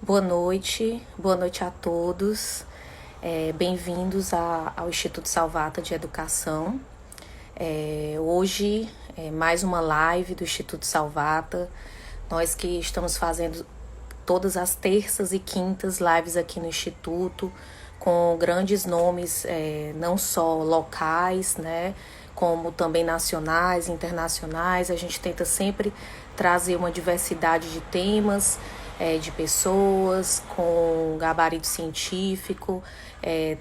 Boa noite a todos. Bem-vindos ao Instituto Salvata de Educação. Hoje é mais uma live do Instituto Salvata. Nós que estamos fazendo todas as terças e quintas lives aqui no Instituto, com grandes nomes, não só locais, né, como também nacionais, internacionais. A gente tenta sempre trazer uma diversidade de temas, de pessoas com gabarito científico,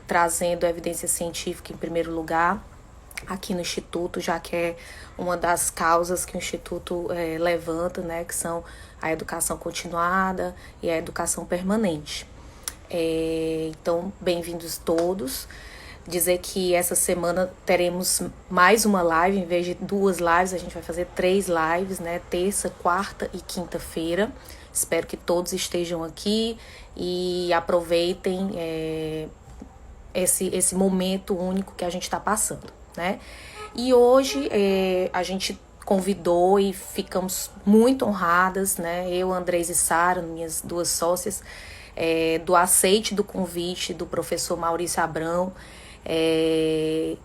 trazendo evidência científica em primeiro lugar aqui no Instituto, já que é uma das causas que o Instituto levanta, né, que são a educação continuada e a educação permanente. Então, bem-vindos todos. Dizer que essa semana teremos mais uma live, em vez de 2 lives, a gente vai fazer 3 lives, né? Terça, quarta e quinta-feira. Espero que todos estejam aqui e aproveitem esse momento único que a gente está passando, né? E hoje a gente convidou e ficamos muito honradas, né? Eu, Andrés e Sara, minhas 2 sócias, do aceite do convite do professor Maurício Abrão,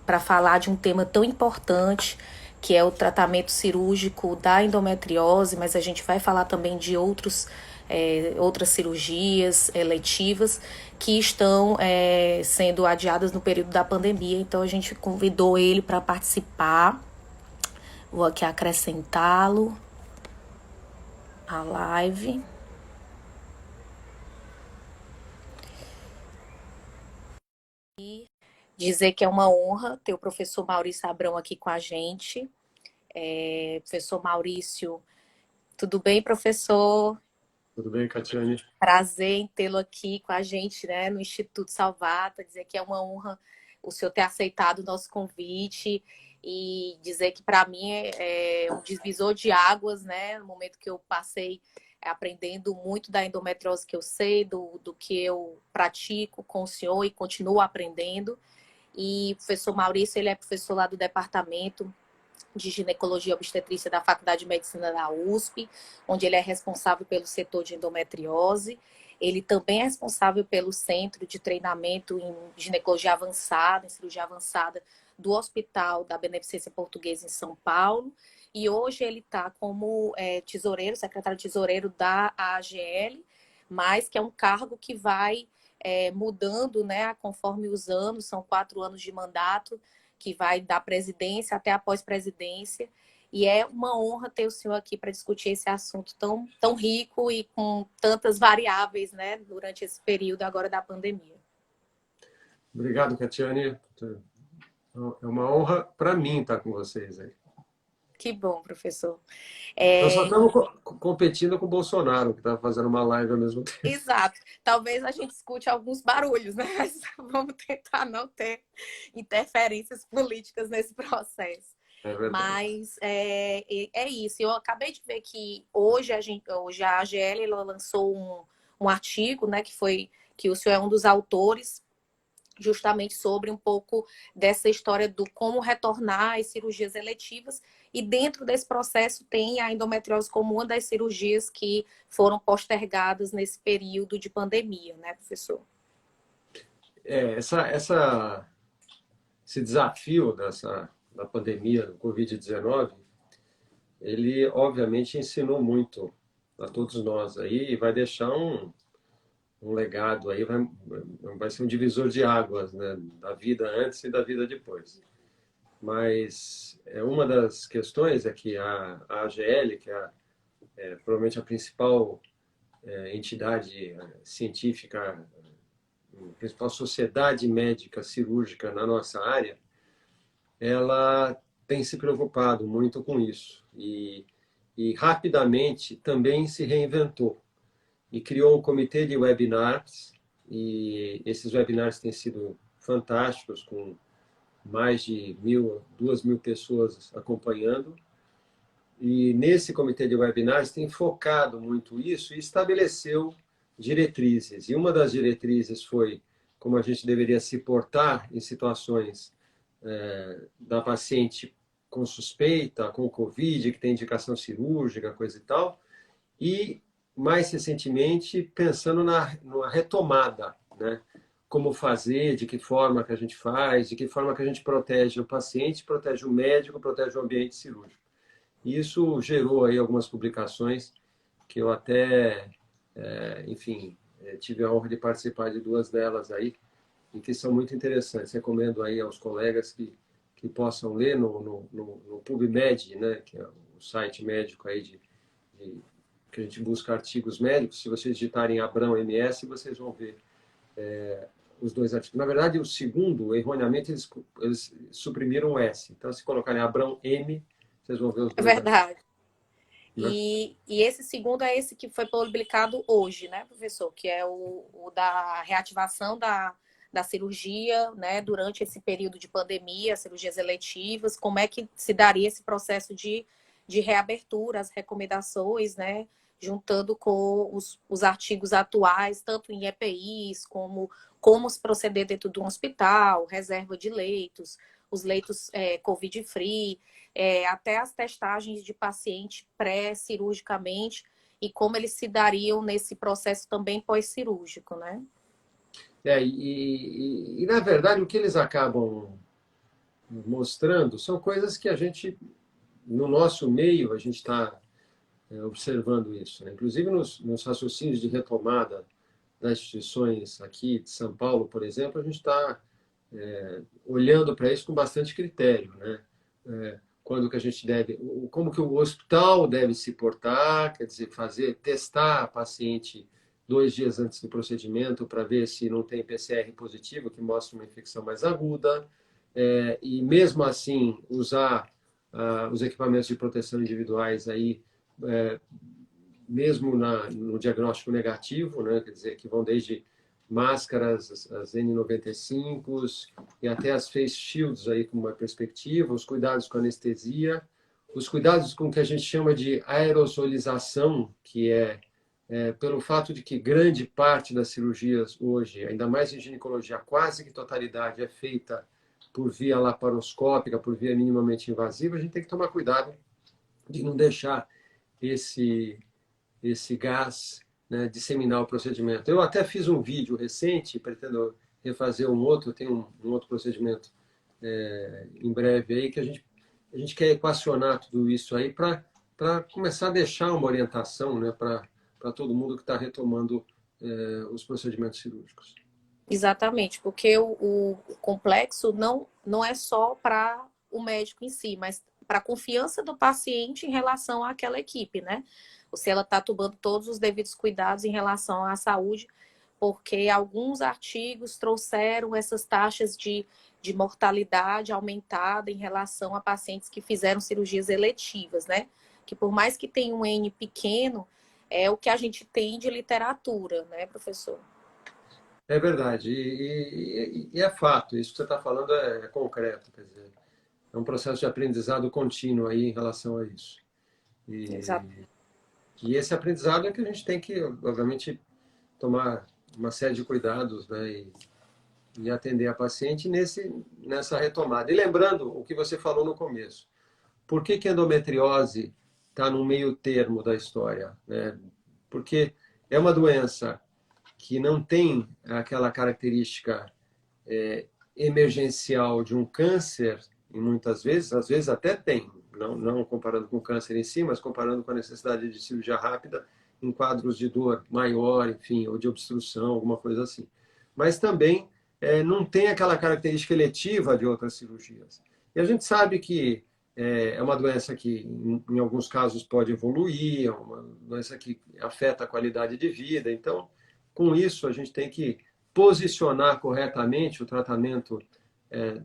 para falar de um tema tão importante, que é o tratamento cirúrgico da endometriose, mas a gente vai falar também de outras cirurgias eletivas que estão sendo adiadas no período da pandemia. Então a gente convidou ele para participar. Vou aqui acrescentá-lo à live. E dizer que é uma honra ter o professor Maurício Abrão aqui com a gente. Professor Maurício, tudo bem, professor? Tudo bem, Catiane? Prazer em tê-lo aqui com a gente, né, no Instituto Salvata. Dizer que é uma honra o senhor ter aceitado o nosso convite e dizer que para mim é um divisor de águas, né, no momento que eu passei aprendendo muito da endometriose que eu sei, do que eu pratico com o senhor e continuo aprendendo. E o professor Maurício, ele é professor lá do departamento de ginecologia e obstetrícia da Faculdade de Medicina da USP, onde ele é responsável pelo setor de endometriose. Ele também é responsável pelo centro de treinamento em ginecologia avançada, em cirurgia avançada do Hospital da Beneficência Portuguesa em São Paulo. E hoje ele está como tesoureiro, secretário tesoureiro da AGL, mas que é um cargo que vai mudando, né, conforme os anos, são 4 anos de mandato, que vai da presidência até a pós-presidência. E é uma honra ter o senhor aqui para discutir esse assunto tão rico e com tantas variáveis, né, durante esse período agora da pandemia. Obrigado, Catiane. É uma honra para mim estar com vocês aí. Que bom, professor. Nós só estamos competindo com o Bolsonaro, que está fazendo uma live ao mesmo tempo. Exato. Talvez a gente escute alguns barulhos, né? Mas vamos tentar não ter interferências políticas nesse processo. É verdade. Mas é isso. Eu acabei de ver que hoje a AGL ela lançou um artigo, né, que o senhor é um dos autores, justamente sobre um pouco dessa história do como retornar às cirurgias eletivas. E dentro desse processo tem a endometriose como uma das cirurgias que foram postergadas nesse período de pandemia, né, professor? Esse desafio da pandemia do Covid-19, ele obviamente ensinou muito a todos nós aí e vai deixar um legado aí, vai ser um divisor de águas, né, da vida antes e da vida depois. Mas uma das questões é que a AGL, que provavelmente a principal entidade científica, a principal sociedade médica cirúrgica na nossa área, ela tem se preocupado muito com isso e rapidamente também se reinventou e criou um comitê de webinars, e esses webinars têm sido fantásticos, com mais de 2.000 pessoas acompanhando. E nesse comitê de webinars tem focado muito isso e estabeleceu diretrizes. E uma das diretrizes foi como a gente deveria se portar em situações da paciente com suspeita, com Covid, que tem indicação cirúrgica, coisa e tal. E mais recentemente, pensando numa retomada, né? Como fazer, de que forma que a gente faz, de que forma que a gente protege o paciente, protege o médico, protege o ambiente cirúrgico. E isso gerou aí algumas publicações que eu até, enfim, tive a honra de participar de duas delas aí, e que são muito interessantes. Recomendo aí aos colegas que possam ler no PubMed, né, que é o site médico aí de que a gente busca artigos médicos. Se vocês digitarem Abrão MS, vocês vão ver os dois artigos. Na verdade, o segundo, erroneamente, eles suprimiram o S. Então, se colocarem Abrão M, vocês vão ver os É dois artigos. verdade. Né? E esse segundo é esse que foi publicado hoje, né, professor? Que é o da reativação da cirurgia, né, durante esse período de pandemia, cirurgias eletivas, como é que se daria esse processo de reabertura, as recomendações, né, juntando com os artigos atuais, tanto em EPIs, como se proceder dentro de um hospital, reserva de leitos, os leitos COVID-free, até as testagens de paciente pré-cirurgicamente e como eles se dariam nesse processo também pós-cirúrgico, né? Na verdade, o que eles acabam mostrando são coisas que a gente, no nosso meio, a gente está observando isso. Né? Inclusive nos raciocínios de retomada das instituições aqui de São Paulo, por exemplo, a gente está olhando para isso com bastante critério, né? Quando que a gente deve, como que o hospital deve se portar, quer dizer, testar a paciente 2 dias antes do procedimento para ver se não tem PCR positivo, que mostra uma infecção mais aguda, e mesmo assim usar os equipamentos de proteção individuais aí, mesmo no diagnóstico negativo, né? Quer dizer, que vão desde máscaras, as N95s e até as face shields aí com uma perspectiva, os cuidados com anestesia, os cuidados com o que a gente chama de aerosolização, que pelo fato de que grande parte das cirurgias hoje, ainda mais em ginecologia, quase que totalidade é feita por via laparoscópica, por via minimamente invasiva, a gente tem que tomar cuidado de não deixar esse gás, né, disseminar o procedimento. Eu até fiz um vídeo recente, pretendo refazer um outro, tem um outro procedimento em breve aí, que a gente quer equacionar tudo isso aí para começar a deixar uma orientação, né, para todo mundo que está retomando os procedimentos cirúrgicos. Exatamente, porque o complexo não é só para o médico em si, mas para a confiança do paciente em relação àquela equipe, né? Ou se ela está tomando todos os devidos cuidados em relação à saúde, porque alguns artigos trouxeram essas taxas de mortalidade aumentada em relação a pacientes que fizeram cirurgias eletivas, né? Que por mais que tenha um N pequeno, é o que a gente tem de literatura, né, professor? É verdade, e é fato, isso que você está falando é concreto, quer dizer, é um processo de aprendizado contínuo aí em relação a isso. Exato. E esse aprendizado é que a gente tem que, obviamente, tomar uma série de cuidados, né, e atender a paciente nessa retomada. E lembrando o que você falou no começo, por que a endometriose está no meio termo da história? Né? Porque é uma doença que não tem aquela característica emergencial de um câncer, e muitas vezes, às vezes até tem, não comparando com o câncer em si, mas comparando com a necessidade de cirurgia rápida em quadros de dor maior, enfim, ou de obstrução, alguma coisa assim. Mas também não tem aquela característica eletiva de outras cirurgias. E a gente sabe que é uma doença que, em alguns casos, pode evoluir, é uma doença que afeta a qualidade de vida. Então, com isso, a gente tem que posicionar corretamente o tratamento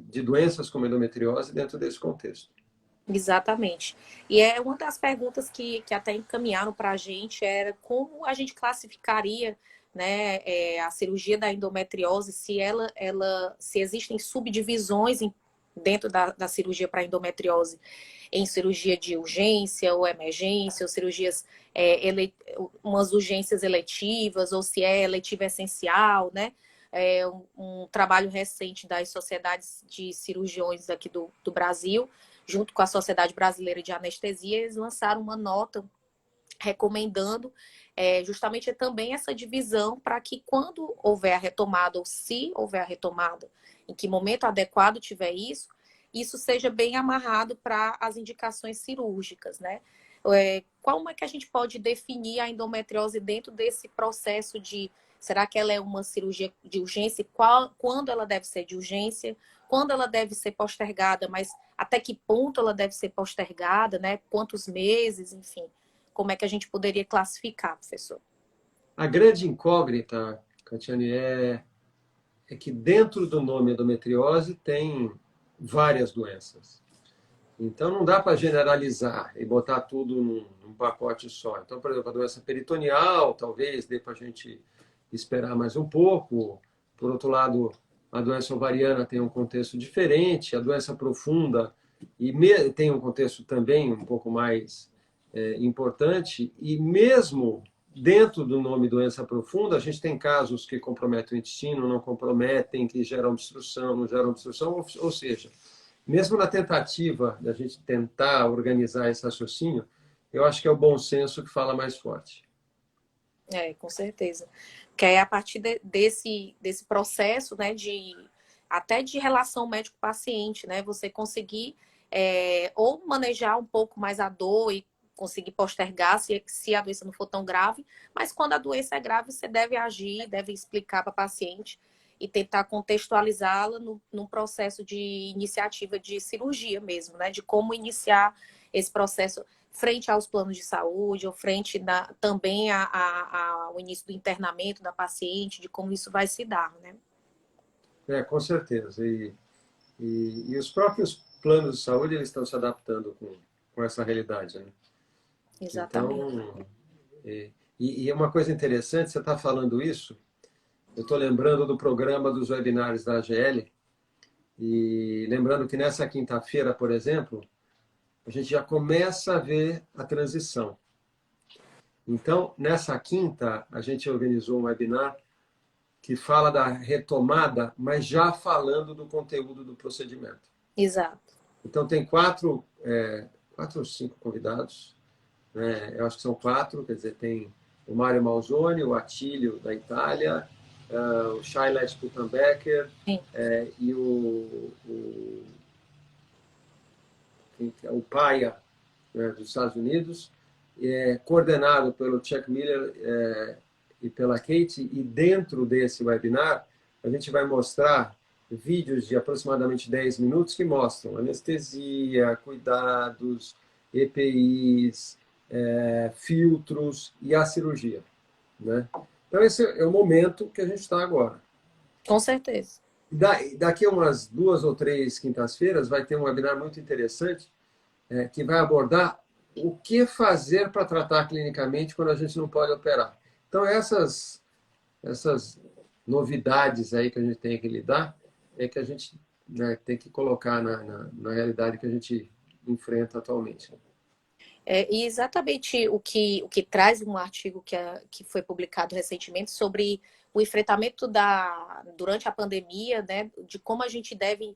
de doenças como endometriose dentro desse contexto. Exatamente. E é uma das perguntas que até encaminharam para a gente era como a gente classificaria, né, a cirurgia da endometriose, se existem subdivisões dentro da cirurgia para endometriose, em cirurgia de urgência ou emergência, ou cirurgias, umas urgências eletivas, ou se é eletiva essencial, né? Um trabalho recente das sociedades de cirurgiões aqui do Brasil, junto com a Sociedade Brasileira de Anestesia, eles lançaram uma nota recomendando justamente também essa divisão para que quando houver a retomada, ou se houver a retomada, em que momento adequado tiver isso, isso seja bem amarrado para as indicações cirúrgicas, né? Como é que a gente pode definir a endometriose dentro desse processo de, será que ela é uma cirurgia de urgência? Quando ela deve ser de urgência? Quando ela deve ser postergada? Mas até que ponto ela deve ser postergada, né? Quantos meses, enfim. Como é que a gente poderia classificar, professor? A grande incógnita, Catiane, é que dentro do nome endometriose tem várias doenças. Então não dá para generalizar e botar tudo num pacote só. Então, por exemplo, a doença peritoneal, talvez dê para a gente esperar mais um pouco. Por outro lado, a doença ovariana tem um contexto diferente, a doença profunda tem um contexto também um pouco mais importante, e mesmo dentro do nome doença profunda, a gente tem casos que comprometem o intestino, não comprometem, que geram obstrução, não geram obstrução, ou seja, mesmo na tentativa da gente tentar organizar esse raciocínio, eu acho que é o bom senso que fala mais forte. Com certeza. Que é a partir desse processo, né, até de relação médico-paciente, né, você conseguir ou manejar um pouco mais a dor e conseguir postergar se a doença não for tão grave, mas quando a doença é grave, você deve agir, deve explicar para a paciente e tentar contextualizá-la num processo de iniciativa de cirurgia mesmo, né, de como iniciar esse processo frente aos planos de saúde, ou frente também ao início do internamento da paciente, de como isso vai se dar, né? Com certeza. E os próprios planos de saúde eles estão se adaptando com essa realidade, né? Exatamente. Então, é uma coisa interessante, você está falando isso, eu estou lembrando do programa dos webinários da AGL, e lembrando que nessa quinta-feira, por exemplo, a gente já começa a ver a transição. Então, nessa quinta, a gente organizou um webinar que fala da retomada, mas já falando do conteúdo do procedimento. Exato. Então, tem quatro ou cinco convidados, né? Eu acho que são quatro, quer dizer, tem o Mário Malzoni, o Attilio, da Itália, o Shailet Sputenbecker e o Paia, né, dos Estados Unidos, coordenado pelo Chuck Miller e pela Kate, e dentro desse webinar a gente vai mostrar vídeos de aproximadamente 10 minutos que mostram anestesia, cuidados, EPIs, filtros e a cirurgia, né? Então esse é o momento que a gente está agora. Com certeza. Daqui a umas 2 ou 3 quintas-feiras vai ter um webinar muito interessante que vai abordar o que fazer para tratar clinicamente quando a gente não pode operar. Então, essas novidades aí que a gente tem que lidar é que a gente, né, tem que colocar na realidade que a gente enfrenta atualmente. E exatamente o que traz um artigo que foi publicado recentemente sobre o enfrentamento durante a pandemia, né, de como a gente deve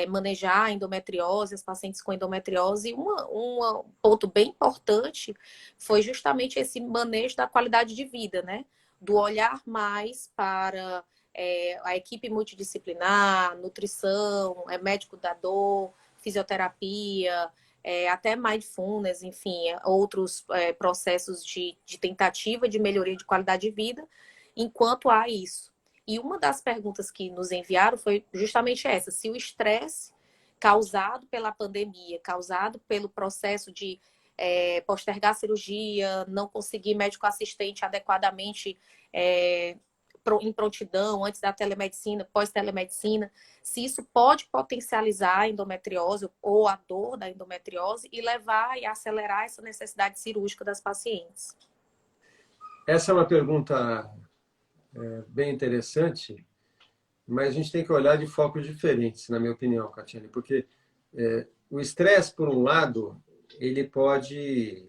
manejar a endometriose, as pacientes com endometriose. E um ponto bem importante foi justamente esse manejo da qualidade de vida, né, do olhar mais para a equipe multidisciplinar, nutrição, médico da dor, fisioterapia, até mindfulness, enfim, outros processos de tentativa de melhoria de qualidade de vida, enquanto há isso. E uma das perguntas que nos enviaram foi justamente essa: se o estresse causado pela pandemia, causado pelo processo de postergar a cirurgia, não conseguir médico assistente adequadamente em prontidão, antes da telemedicina, pós-telemedicina, se isso pode potencializar a endometriose ou a dor da endometriose e levar e acelerar essa necessidade cirúrgica das pacientes. Essa é uma pergunta bem interessante, mas a gente tem que olhar de focos diferentes, na minha opinião, Catiane, porque o estresse, por um lado, ele pode,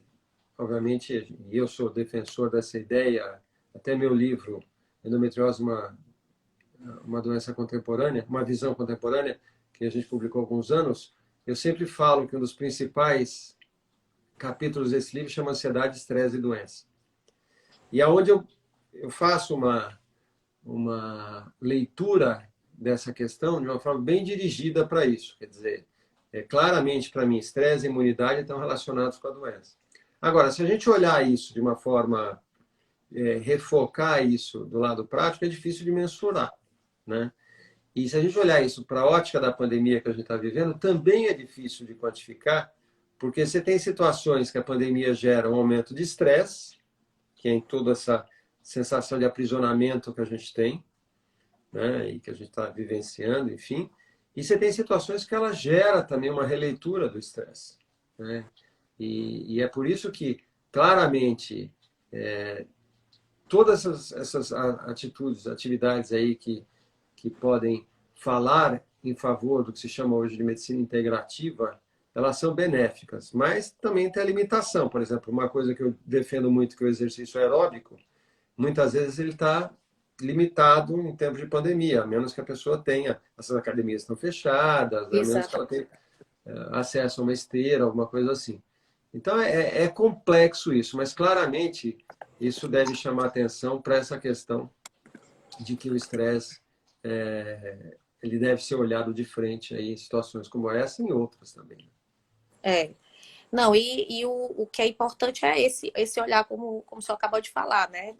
obviamente, e eu sou defensor dessa ideia, até meu livro, Endometriose, uma doença contemporânea, uma visão contemporânea, que a gente publicou há alguns anos, eu sempre falo que um dos principais capítulos desse livro chama Ansiedade, Estresse e Doença. E aonde eu faço uma leitura dessa questão de uma forma bem dirigida para isso. Quer dizer, claramente para mim, estresse e imunidade estão relacionados com a doença. Agora, se a gente olhar isso de uma forma, refocar isso do lado prático, é difícil de mensurar, né? E se a gente olhar isso para a ótica da pandemia que a gente está vivendo, também é difícil de quantificar, porque você tem situações que a pandemia gera um aumento de estresse, que é em toda essa sensação de aprisionamento que a gente tem, né, e que a gente está vivenciando, enfim. E você tem situações que ela gera também uma releitura do estresse, né? E é por isso que, claramente, todas essas atitudes, atividades aí que podem falar em favor do que se chama hoje de medicina integrativa, elas são benéficas, mas também tem a limitação. Por exemplo, uma coisa que eu defendo muito, que é o exercício aeróbico, muitas vezes ele está limitado em tempos de pandemia, a menos que a pessoa tenha, essas academias estão fechadas, a menos que ela tenha acesso a uma esteira, alguma coisa assim. Então é complexo isso, mas claramente isso deve chamar atenção para essa questão de que o estresse ele deve ser olhado de frente aí em situações como essa e em outras também. É. Não, o que é importante é esse olhar, como o senhor acabou de falar, né?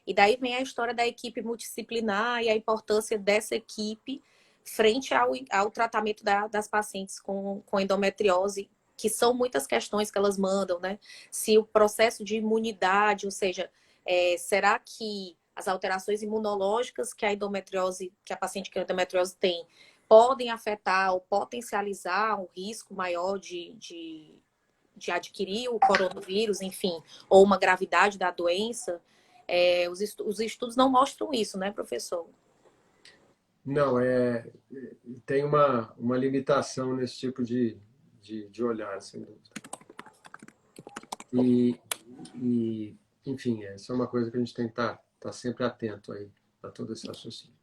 E daí vem a história da equipe multidisciplinar e a importância dessa equipe frente ao tratamento das pacientes com endometriose, que são muitas questões que elas mandam, né? Se o processo de imunidade, ou seja, será que as alterações imunológicas que a paciente com endometriose tem, podem afetar ou potencializar um risco maior de adquirir o coronavírus, enfim, ou uma gravidade da doença? Os estudos não mostram isso, né, professor? Não, tem uma limitação nesse tipo de olhar, sem dúvida. Enfim, essa é uma coisa que a gente tem que estar sempre atento aí a todo esse raciocínio.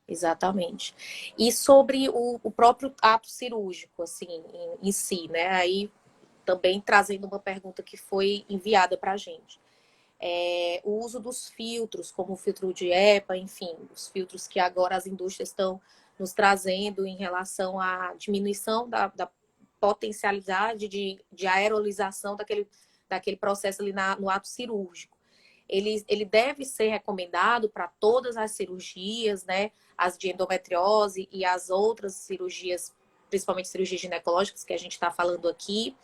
Exatamente. E sobre o próprio ato cirúrgico, assim, em si, né? Aí também trazendo uma pergunta que foi enviada para a gente. O uso dos filtros, como o filtro de EPA, enfim, os filtros que agora as indústrias estão nos trazendo em relação à diminuição da potencialidade de aerolização daquele processo ali no ato cirúrgico. Ele deve ser recomendado para todas as cirurgias, né? As de endometriose e as outras cirurgias, principalmente cirurgias ginecológicas que a gente está falando aqui.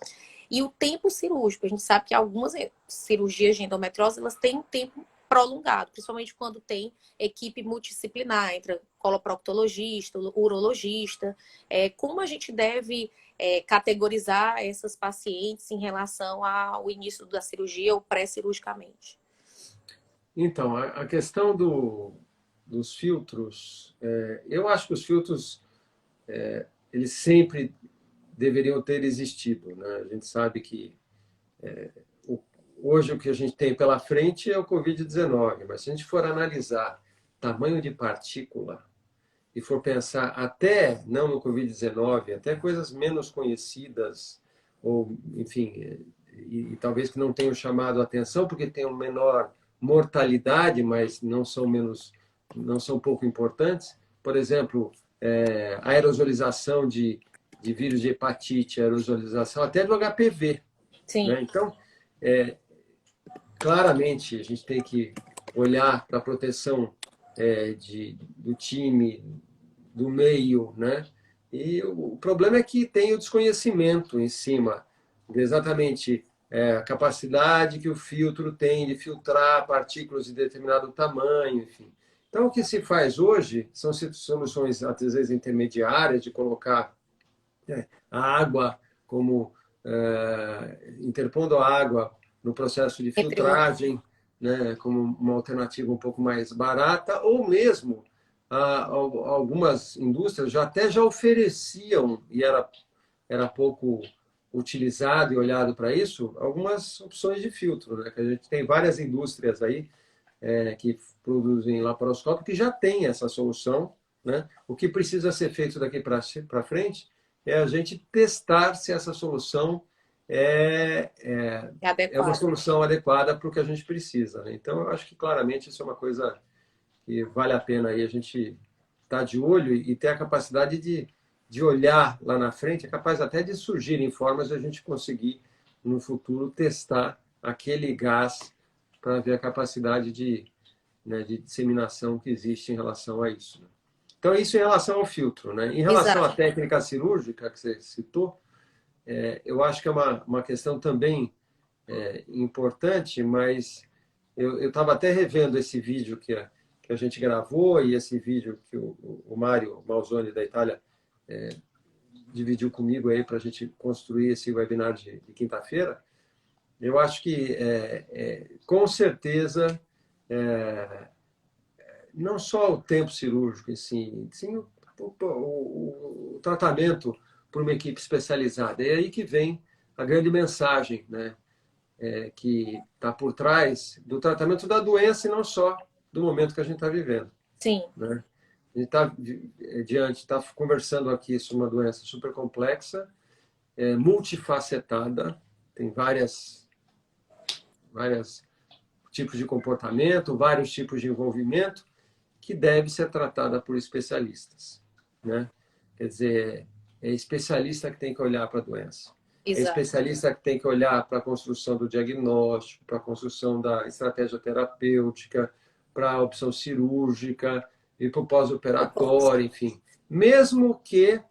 E o tempo cirúrgico, a gente sabe que algumas cirurgias de endometriose, elas têm um tempo prolongado, principalmente quando tem equipe multidisciplinar, entre coloproctologista, urologista. Como a gente deve categorizar essas pacientes em relação ao início da cirurgia ou pré-cirurgicamente? Então, a questão dos filtros, eu acho que os filtros, eles sempre deveriam ter existido, né? A gente sabe que hoje o que a gente tem pela frente é o Covid-19, mas se a gente for analisar tamanho de partícula e for pensar até, não no Covid-19, até coisas menos conhecidas, ou, enfim, e talvez que não tenham chamado a atenção porque tenham menor mortalidade, mas não são pouco importantes. Por exemplo, aerosolização de vírus de hepatite, aerosolização até do HPV. Sim. Né? Então, claramente, a gente tem que olhar para a proteção do time, do meio, né? E o problema é que tem o desconhecimento em cima de exatamente a capacidade que o filtro tem de filtrar partículas de determinado tamanho, enfim. Então, o que se faz hoje são soluções, às vezes, intermediárias, de colocar a água como interpondo a água no processo de filtragem, né, como uma alternativa um pouco mais barata, ou mesmo algumas indústrias já ofereciam, e era pouco utilizado e olhado para isso, algumas opções de filtro, né? Que a gente tem várias indústrias aí que produzem laparoscópio que já tem essa solução, né? O que precisa ser feito daqui para frente é a gente testar se essa solução É é uma adequado. solução adequada para o que a gente precisa, né? Então, eu acho que claramente isso é uma coisa que vale a pena aí a gente estar de olho e ter a capacidade de olhar lá na frente, é capaz até de surgirem formas de a gente conseguir, no futuro, testar aquele gás para ver a capacidade né, de disseminação que existe em relação a isso, né? Então, isso em relação ao filtro, né? Em relação à Exato. técnica cirúrgica que você citou, eu acho que é uma questão também importante, mas eu estava até revendo esse vídeo que a gente gravou e esse vídeo que o Mário Malzoni da Itália dividiu comigo aí para a gente construir esse webinar de quinta-feira. Eu acho que, com certeza, não só o tempo cirúrgico em si, sim o tratamento por uma equipe especializada. É aí que vem a grande mensagem, né? Que está por trás do tratamento da doença e não só do momento que a gente está vivendo, Sim, né? A gente está conversando aqui sobre uma doença super complexa, multifacetada, tem várias tipos de comportamento, vários tipos de envolvimento, que deve ser tratada por especialistas, né? Quer dizer, é especialista que tem que olhar para a doença. É exato. especialista que tem que olhar para a construção do diagnóstico, para a construção da estratégia terapêutica, para a opção cirúrgica e para o pós-operatório, enfim. Mesmo que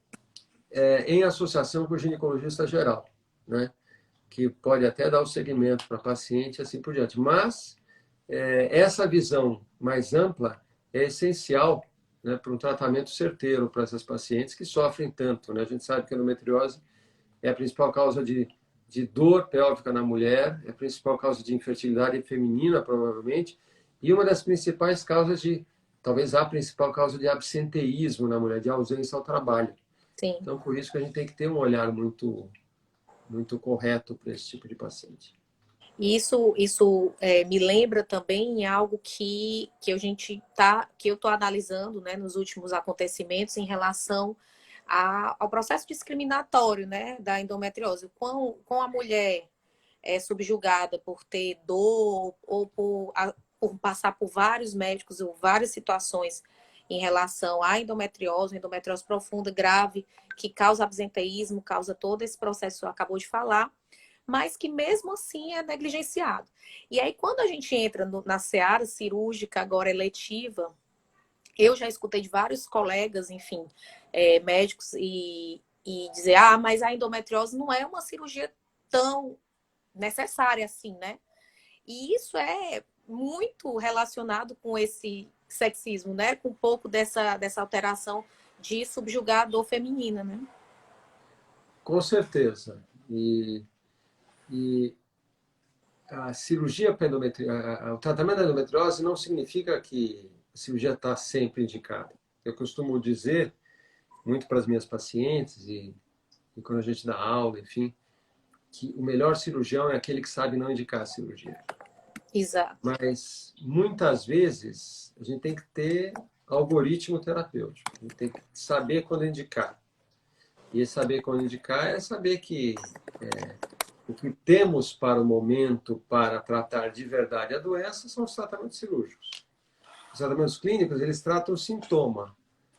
em associação com o ginecologista geral, né? Que pode até dar o segmento para paciente e assim por diante. Mas essa visão mais ampla é essencial, né, para um tratamento certeiro para essas pacientes que sofrem tanto, né? A gente sabe que a endometriose é a principal causa de dor pélvica na mulher, é a principal causa de infertilidade feminina, provavelmente, e uma das principais causas talvez a principal causa de absenteísmo na mulher, de ausência ao trabalho. Sim. Então, por isso que a gente tem que ter um olhar muito correto para esse tipo de paciente. E isso me lembra também algo que eu estou analisando, né, nos últimos acontecimentos em relação ao processo discriminatório, né, da endometriose. Com a mulher é subjugada por ter dor ou por passar por vários médicos ou várias situações em relação à endometriose profunda, grave, que causa absenteísmo, causa todo esse processo que você acabou de falar, mas que mesmo assim é negligenciado. E aí, quando a gente entra na seara cirúrgica, agora eletiva, eu já escutei de vários colegas, enfim, médicos, e dizer, mas a endometriose não é uma cirurgia tão necessária assim, né? E isso é muito relacionado com esse sexismo, né? Com um pouco dessa alteração de subjugar a dor feminina, né? Com certeza. E a cirurgia para o tratamento da endometriose não significa que a cirurgia está sempre indicada. Eu costumo dizer muito para as minhas pacientes e quando a gente dá aula, enfim, que o melhor cirurgião é aquele que sabe não indicar a cirurgia. Exato. Mas muitas vezes a gente tem que ter algoritmo terapêutico. A gente tem que saber quando indicar. E saber quando indicar é saber que o que temos para o momento para tratar de verdade a doença são os tratamentos cirúrgicos. Os tratamentos clínicos, eles tratam o sintoma,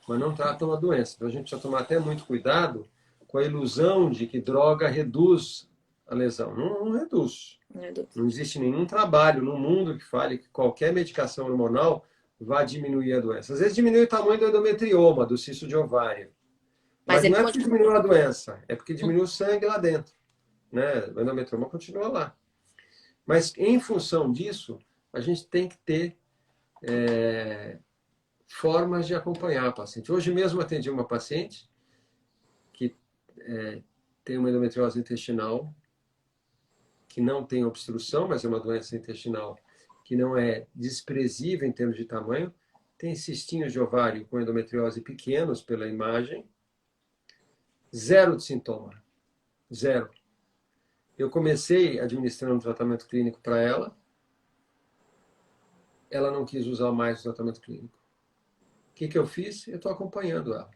mas não tratam a doença. Então a gente precisa tomar até muito cuidado com a ilusão de que droga reduz a lesão. Não, não reduz. Não existe nenhum trabalho no mundo que fale que qualquer medicação hormonal vai diminuir a doença. Às vezes diminui o tamanho do endometrioma, do cisto de ovário. Mas Mas ele não é porque continua. diminui a doença, é porque diminui o sangue lá dentro, né? O endometrioma continua lá. Mas em função disso, a gente tem que ter formas de acompanhar a paciente. Hoje mesmo atendi uma paciente que tem uma endometriose intestinal, que não tem obstrução, mas é uma doença intestinal que não é desprezível em termos de tamanho, tem cistinhos de ovário com endometriose pequenos pela imagem, zero de sintoma, zero. Eu comecei administrando um tratamento clínico para ela não quis usar mais o tratamento clínico. O que eu fiz? Eu estou acompanhando ela.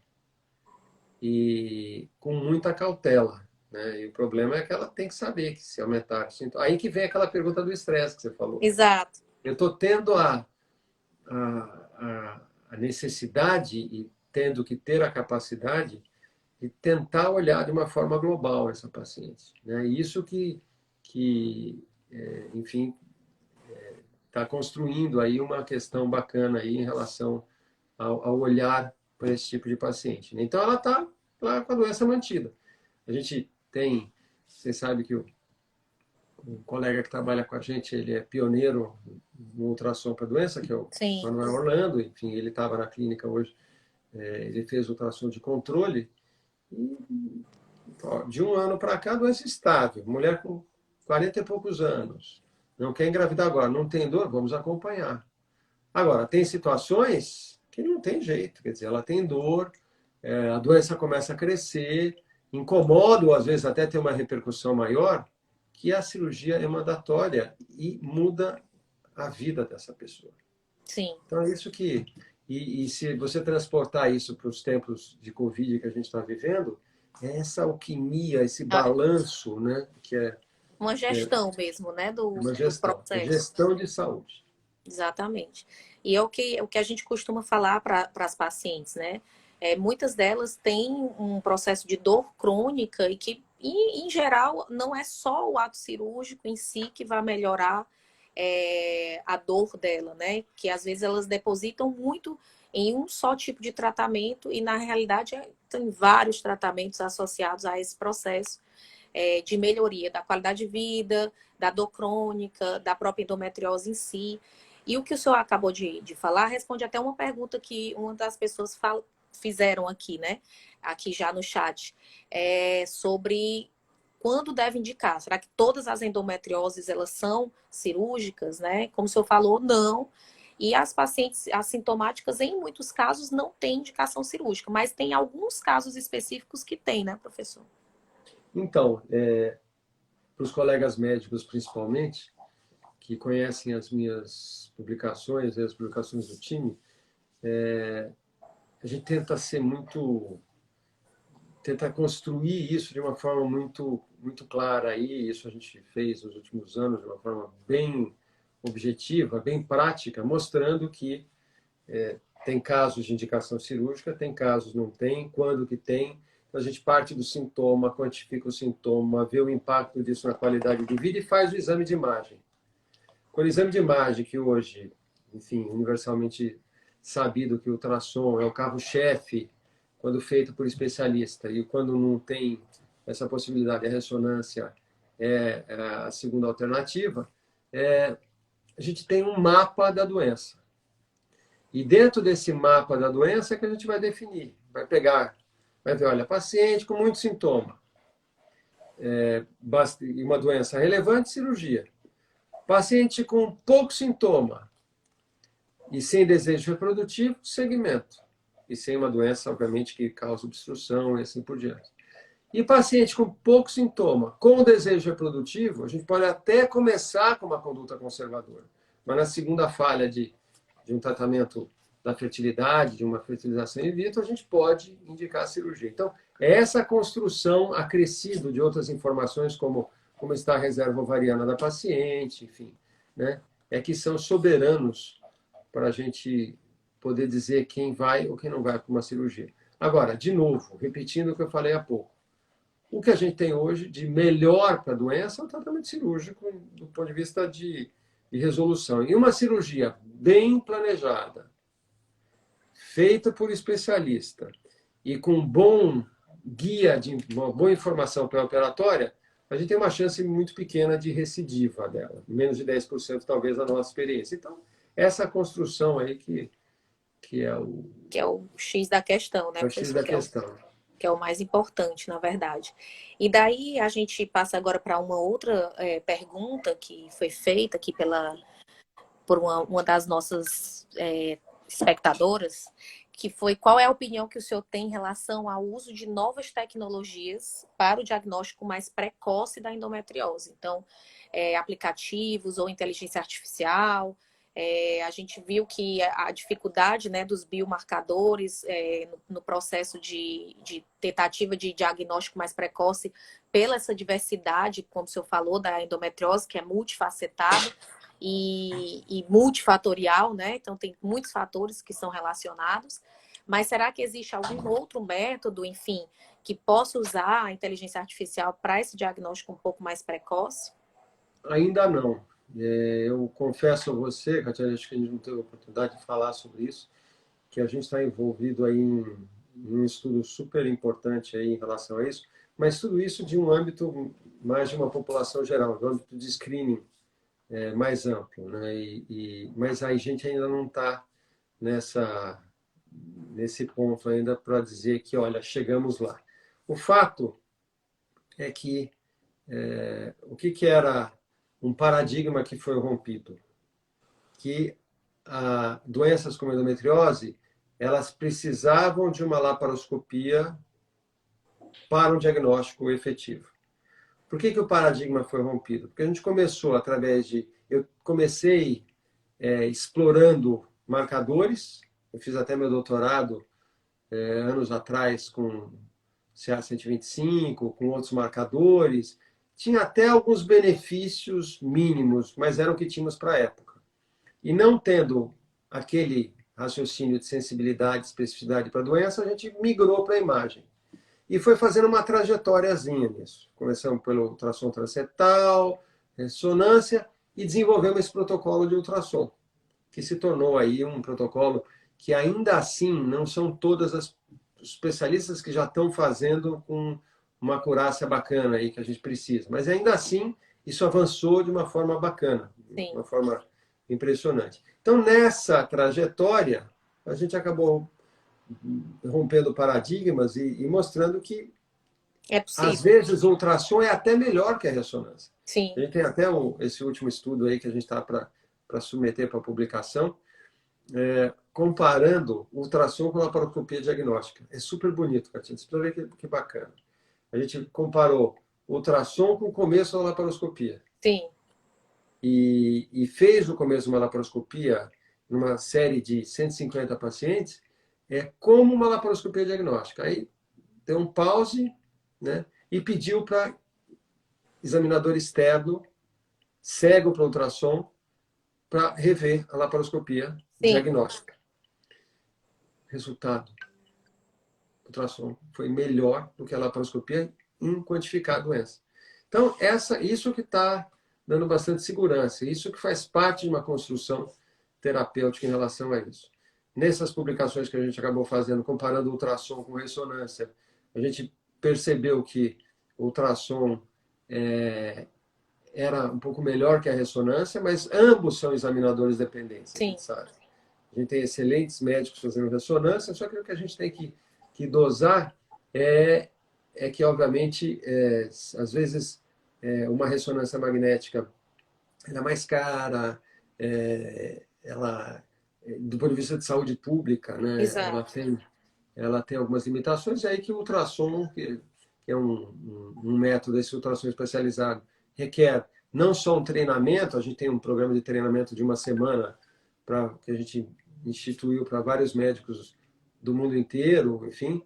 E com muita cautela. né? E o problema é que ela tem que saber que se aumentar os sintomas. Aí que vem aquela pergunta do estresse que você falou. Exato. Eu estou tendo a necessidade e tendo que ter a capacidade de tentar olhar de uma forma global essa paciente, né? Isso enfim, está construindo aí uma questão bacana aí em relação ao olhar para esse tipo de paciente, né? Então, ela está lá com a doença mantida. A gente tem, você sabe que um colega que trabalha com a gente, ele é pioneiro no ultrassom para a doença, que é o Sim. Manuel Orlando. Enfim, ele estava na clínica hoje, ele fez ultrassom de controle e, de um ano para cá, a doença estável. Mulher com 40 e poucos anos, não quer engravidar agora, não tem dor, vamos acompanhar. Agora, tem situações que não tem jeito, quer dizer, ela tem dor, a doença começa a crescer, incomoda, ou às vezes até tem uma repercussão maior, que a cirurgia é mandatória e muda a vida dessa pessoa. Sim. Então, é isso que... E se você transportar isso para os tempos de Covid que a gente está vivendo, é essa alquimia, esse balanço, né, que é uma gestão mesmo, né, uma do gestão, é processo. gestão de saúde. Exatamente. E é o que a gente costuma falar para as pacientes, né? Muitas delas têm um processo de dor crônica e que, em geral, não é só o ato cirúrgico em si que vai melhorar a dor dela, né? Que às vezes elas depositam muito em um só tipo de tratamento e, na realidade, tem vários tratamentos associados a esse processo de melhoria da qualidade de vida, da dor crônica, da própria endometriose em si. E o que o senhor acabou de falar responde até uma pergunta que uma das pessoas fizeram aqui, né? Aqui já no chat, sobre quando deve indicar. Será que todas as endometrioses elas são cirúrgicas, né? Como o senhor falou, não. E as pacientes assintomáticas, em muitos casos, não têm indicação cirúrgica, mas tem alguns casos específicos que tem, né, professor? Então, para os colegas médicos principalmente, que conhecem as minhas publicações, as publicações do time, a gente tenta construir isso de uma forma muito clara aí. Isso a gente fez nos últimos anos de uma forma bem objetiva, bem prática, mostrando que tem casos de indicação cirúrgica, tem casos não tem, quando que tem. Então, a gente parte do sintoma, quantifica o sintoma, vê o impacto disso na qualidade de vida e faz o exame de imagem. Com o exame de imagem, que hoje, enfim, universalmente sabido que o ultrassom é o carro-chefe quando feito por especialista, e quando não tem essa possibilidade, a ressonância é a segunda alternativa, a gente tem um mapa da doença. E dentro desse mapa da doença é que a gente vai definir, vai ver, olha, paciente com muito sintoma, uma doença relevante, cirurgia. Paciente com pouco sintoma e sem desejo reprodutivo, segmento. E sem uma doença, obviamente, que causa obstrução e assim por diante. E paciente com pouco sintoma, com desejo reprodutivo, a gente pode até começar com uma conduta conservadora. Mas na segunda falha de um tratamento da fertilidade, de uma fertilização in vitro, a gente pode indicar a cirurgia. Então, é essa construção acrescido de outras informações, como está a reserva ovariana da paciente, enfim, né? Que são soberanos para a gente poder dizer quem vai ou quem não vai para uma cirurgia. Agora, de novo, repetindo o que eu falei há pouco, o que a gente tem hoje de melhor para a doença é o tratamento cirúrgico do ponto de vista de resolução. E uma cirurgia bem planejada, feita por especialista e com bom guia, de uma boa informação pré-operatória, a gente tem uma chance muito pequena de recidiva dela, menos de 10% talvez na nossa experiência. Então, essa construção aí que é o... Que é o X da questão, né, É o X da questão. Que é o mais importante, na verdade. E daí a gente passa agora para uma outra pergunta que foi feita aqui por uma das nossas espectadoras, que foi qual é a opinião que o senhor tem em relação ao uso de novas tecnologias para o diagnóstico mais precoce da endometriose. Então, aplicativos ou inteligência artificial, A gente viu que a dificuldade, né, dos biomarcadores no processo de tentativa de diagnóstico mais precoce, pela essa diversidade, como o senhor falou, da endometriose, que é multifacetada e multifatorial, né? Então, tem muitos fatores que são relacionados. Mas será que existe algum outro método, enfim, que possa usar a inteligência artificial para esse diagnóstico um pouco mais precoce? Ainda não. Eu confesso a você, Catiana, acho que a gente não teve a oportunidade de falar sobre isso, que a gente está envolvido aí em um estudo super importante aí em relação a isso, mas tudo isso de um âmbito mais de uma população geral, do âmbito de screening mais amplo, né? Mas a gente ainda não está nesse ponto ainda para dizer que, olha, chegamos lá. O fato é que o que era um paradigma que foi rompido? Que doenças como a endometriose, elas precisavam de uma laparoscopia para um diagnóstico efetivo. Por que o paradigma foi rompido? Porque a gente começou através de... Eu comecei explorando marcadores, eu fiz até meu doutorado anos atrás com CA125, com outros marcadores. Tinha até alguns benefícios mínimos, mas eram o que tínhamos para a época. E não tendo aquele raciocínio de sensibilidade, especificidade para a doença, a gente migrou para a imagem. E foi fazendo uma trajetóriazinha nisso. Começamos pelo ultrassom transretal, ressonância, e desenvolvemos esse protocolo de ultrassom, que se tornou aí um protocolo que ainda assim não são todas as especialistas que já estão fazendo com uma acurácia bacana aí que a gente precisa. Mas ainda assim, isso avançou de uma forma bacana, de uma forma impressionante. Então, nessa trajetória, a gente acabou rompendo paradigmas e mostrando que, às vezes, o ultrassom é até melhor que a ressonância. Sim. A gente tem até esse último estudo aí que a gente está para submeter para publicação, comparando o ultrassom com a laparoscopia diagnóstica. É super bonito, Catinha. Você precisa ver que bacana. A gente comparou o ultrassom com o começo da laparoscopia. Sim. E fez o começo de uma laparoscopia numa série de 150 pacientes, como uma laparoscopia diagnóstica. Aí deu um pause, né, e pediu para examinador externo, cego para ultrassom, para rever a laparoscopia diagnóstica. Resultado: o ultrassom foi melhor do que a laparoscopia em quantificar a doença. Então, isso que está dando bastante segurança, isso que faz parte de uma construção terapêutica em relação a isso. Nessas publicações que a gente acabou fazendo, comparando o ultrassom com ressonância, a gente percebeu que o ultrassom era um pouco melhor que a ressonância, mas ambos são examinadores dependentes, a gente sabe. A gente tem excelentes médicos fazendo ressonância, só que o que a gente tem que dosar é que, obviamente, às vezes, uma ressonância magnética ela é mais cara, ela, do ponto de vista de saúde pública, né, ela tem algumas limitações, e aí que o ultrassom, que é um método, esse ultrassom especializado, requer não só um treinamento, a gente tem um programa de treinamento de uma semana que a gente instituiu para vários médicos do mundo inteiro, enfim,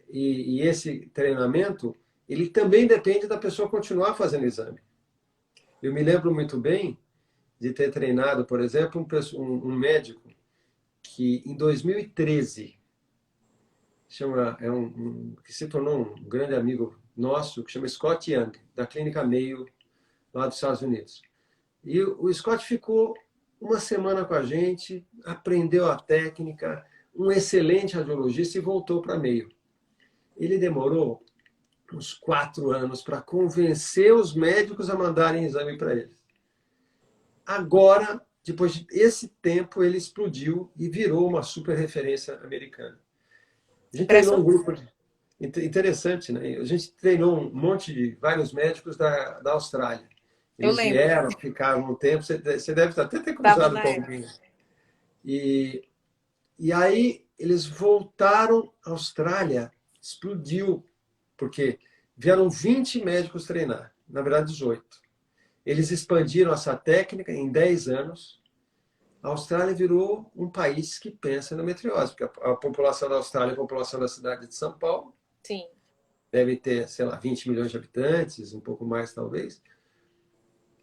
e esse treinamento, ele também depende da pessoa continuar fazendo exame. Eu me lembro muito bem de ter treinado, por exemplo, um médico que em 2013 que se tornou um grande amigo nosso, que chama Scott Young, da Clínica Mayo, lá dos Estados Unidos. E o Scott ficou uma semana com a gente, aprendeu a técnica, um excelente radiologista, e voltou para Mayo. Ele demorou uns 4 anos para convencer os médicos a mandarem exame para ele. Agora, depois desse tempo, ele explodiu e virou uma super referência americana. A gente treinou um grupo interessante, né? A gente treinou um monte de vários médicos da Austrália. Eles vieram, ficaram um tempo, você deve até ter cruzado com alguém. E aí eles voltaram à Austrália, explodiu, porque vieram 20 médicos treinar, na verdade 18. Eles expandiram essa técnica em 10 anos, a Austrália virou um país que pensa em endometriose, porque a população da Austrália é a população da cidade de São Paulo, Sim. deve ter, sei lá, 20 milhões de habitantes, um pouco mais talvez,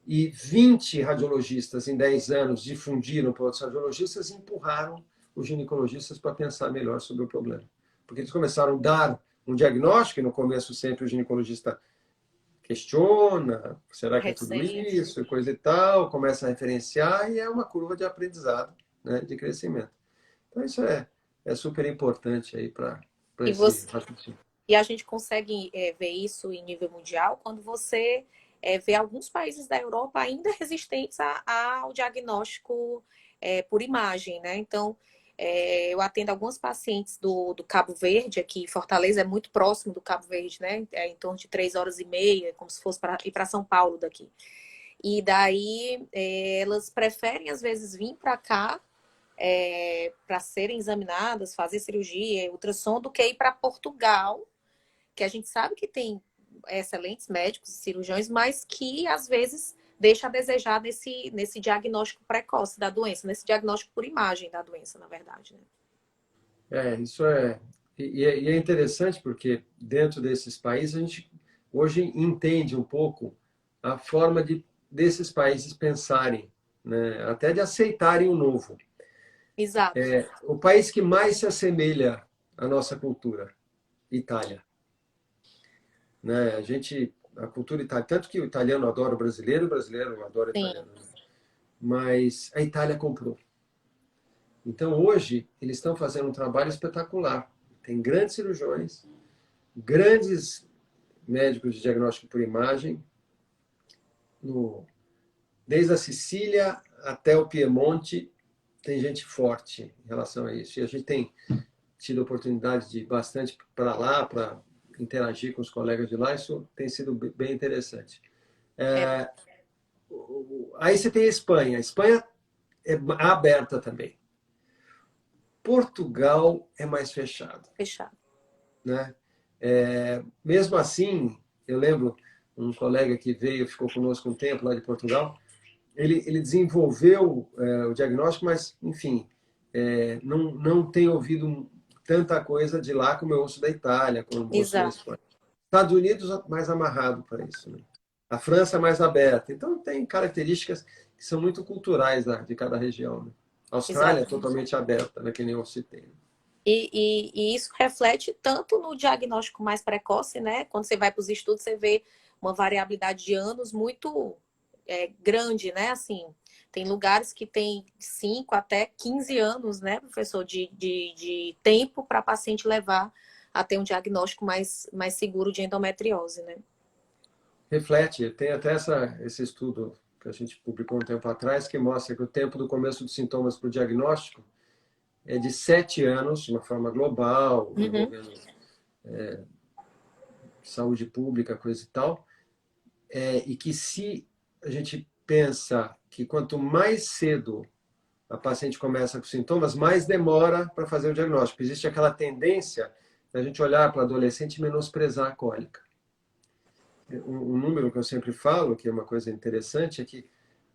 e 20 radiologistas em 10 anos difundiram para outros radiologistas e empurraram os ginecologistas para pensar melhor sobre o problema. Porque eles começaram a dar um diagnóstico, e no começo sempre o ginecologista questiona, será que é tudo Recente. isso, e coisa e tal, começa a referenciar e é uma curva de aprendizado, né, de crescimento. Então isso é super importante aí para E, esse você, raciocínio. e a gente consegue ver isso em nível mundial quando você vê alguns países da Europa ainda resistentes ao diagnóstico por imagem, né? Então, eu atendo algumas pacientes do Cabo Verde, aqui em Fortaleza, é muito próximo do Cabo Verde, né? É em torno de 3 horas e meia, como se fosse para ir para São Paulo daqui. E daí elas preferem, às vezes, vir para cá para serem examinadas, fazer cirurgia, ultrassom, do que ir para Portugal, que a gente sabe que tem excelentes médicos e cirurgiões, mas que às vezes deixa a desejar nesse diagnóstico precoce da doença, nesse diagnóstico por imagem da doença, na verdade. Né? Isso é. E é interessante porque dentro desses países a gente hoje entende um pouco a forma desses países pensarem, né? Até de aceitarem o novo. Exato. O país que mais se assemelha à nossa cultura, Itália. Né? A cultura italiana, tanto que o italiano adora o brasileiro adora o Sim, italiano. Né? Mas a Itália comprou. Então hoje eles estão fazendo um trabalho espetacular. Tem grandes cirurgiões, grandes médicos de diagnóstico por imagem, no, desde a Sicília até o Piemonte, tem gente forte em relação a isso. E a gente tem tido a oportunidade de ir bastante para lá, para interagir com os colegas de lá, isso tem sido bem interessante. é Aí você tem a Espanha. A Espanha é aberta também. Portugal é mais fechado, fechado. né? Mesmo assim, eu lembro um colega que veio, ficou conosco um tempo lá de Portugal, ele desenvolveu o diagnóstico, mas, enfim, não tem ouvido tanta coisa de lá como eu ouço da Itália, como eu ouço da Exato. Espanha. Estados Unidos mais amarrado para isso, né? A França mais aberta. Então, tem características que são muito culturais de cada região. Né? A Austrália é Exato. totalmente aberta, né? Que nem eu citei. E isso reflete tanto no diagnóstico mais precoce, né? Quando você vai para os estudos, você vê uma variabilidade de anos muito grande, né? Assim, tem lugares que tem 5 até 15 anos, né, professor, de tempo para a paciente levar a ter um diagnóstico mais seguro de endometriose, né? Reflete, tem até esse estudo que a gente publicou um tempo atrás, que mostra que o tempo do começo dos sintomas para o diagnóstico é de 7 anos, de uma forma global, Uhum. envolvendo saúde pública, coisa e tal, e que se a gente pensa que quanto mais cedo a paciente começa com sintomas, mais demora para fazer o diagnóstico. Existe aquela tendência da gente olhar para o adolescente e menosprezar a cólica. Um número que eu sempre falo, que é uma coisa interessante, é que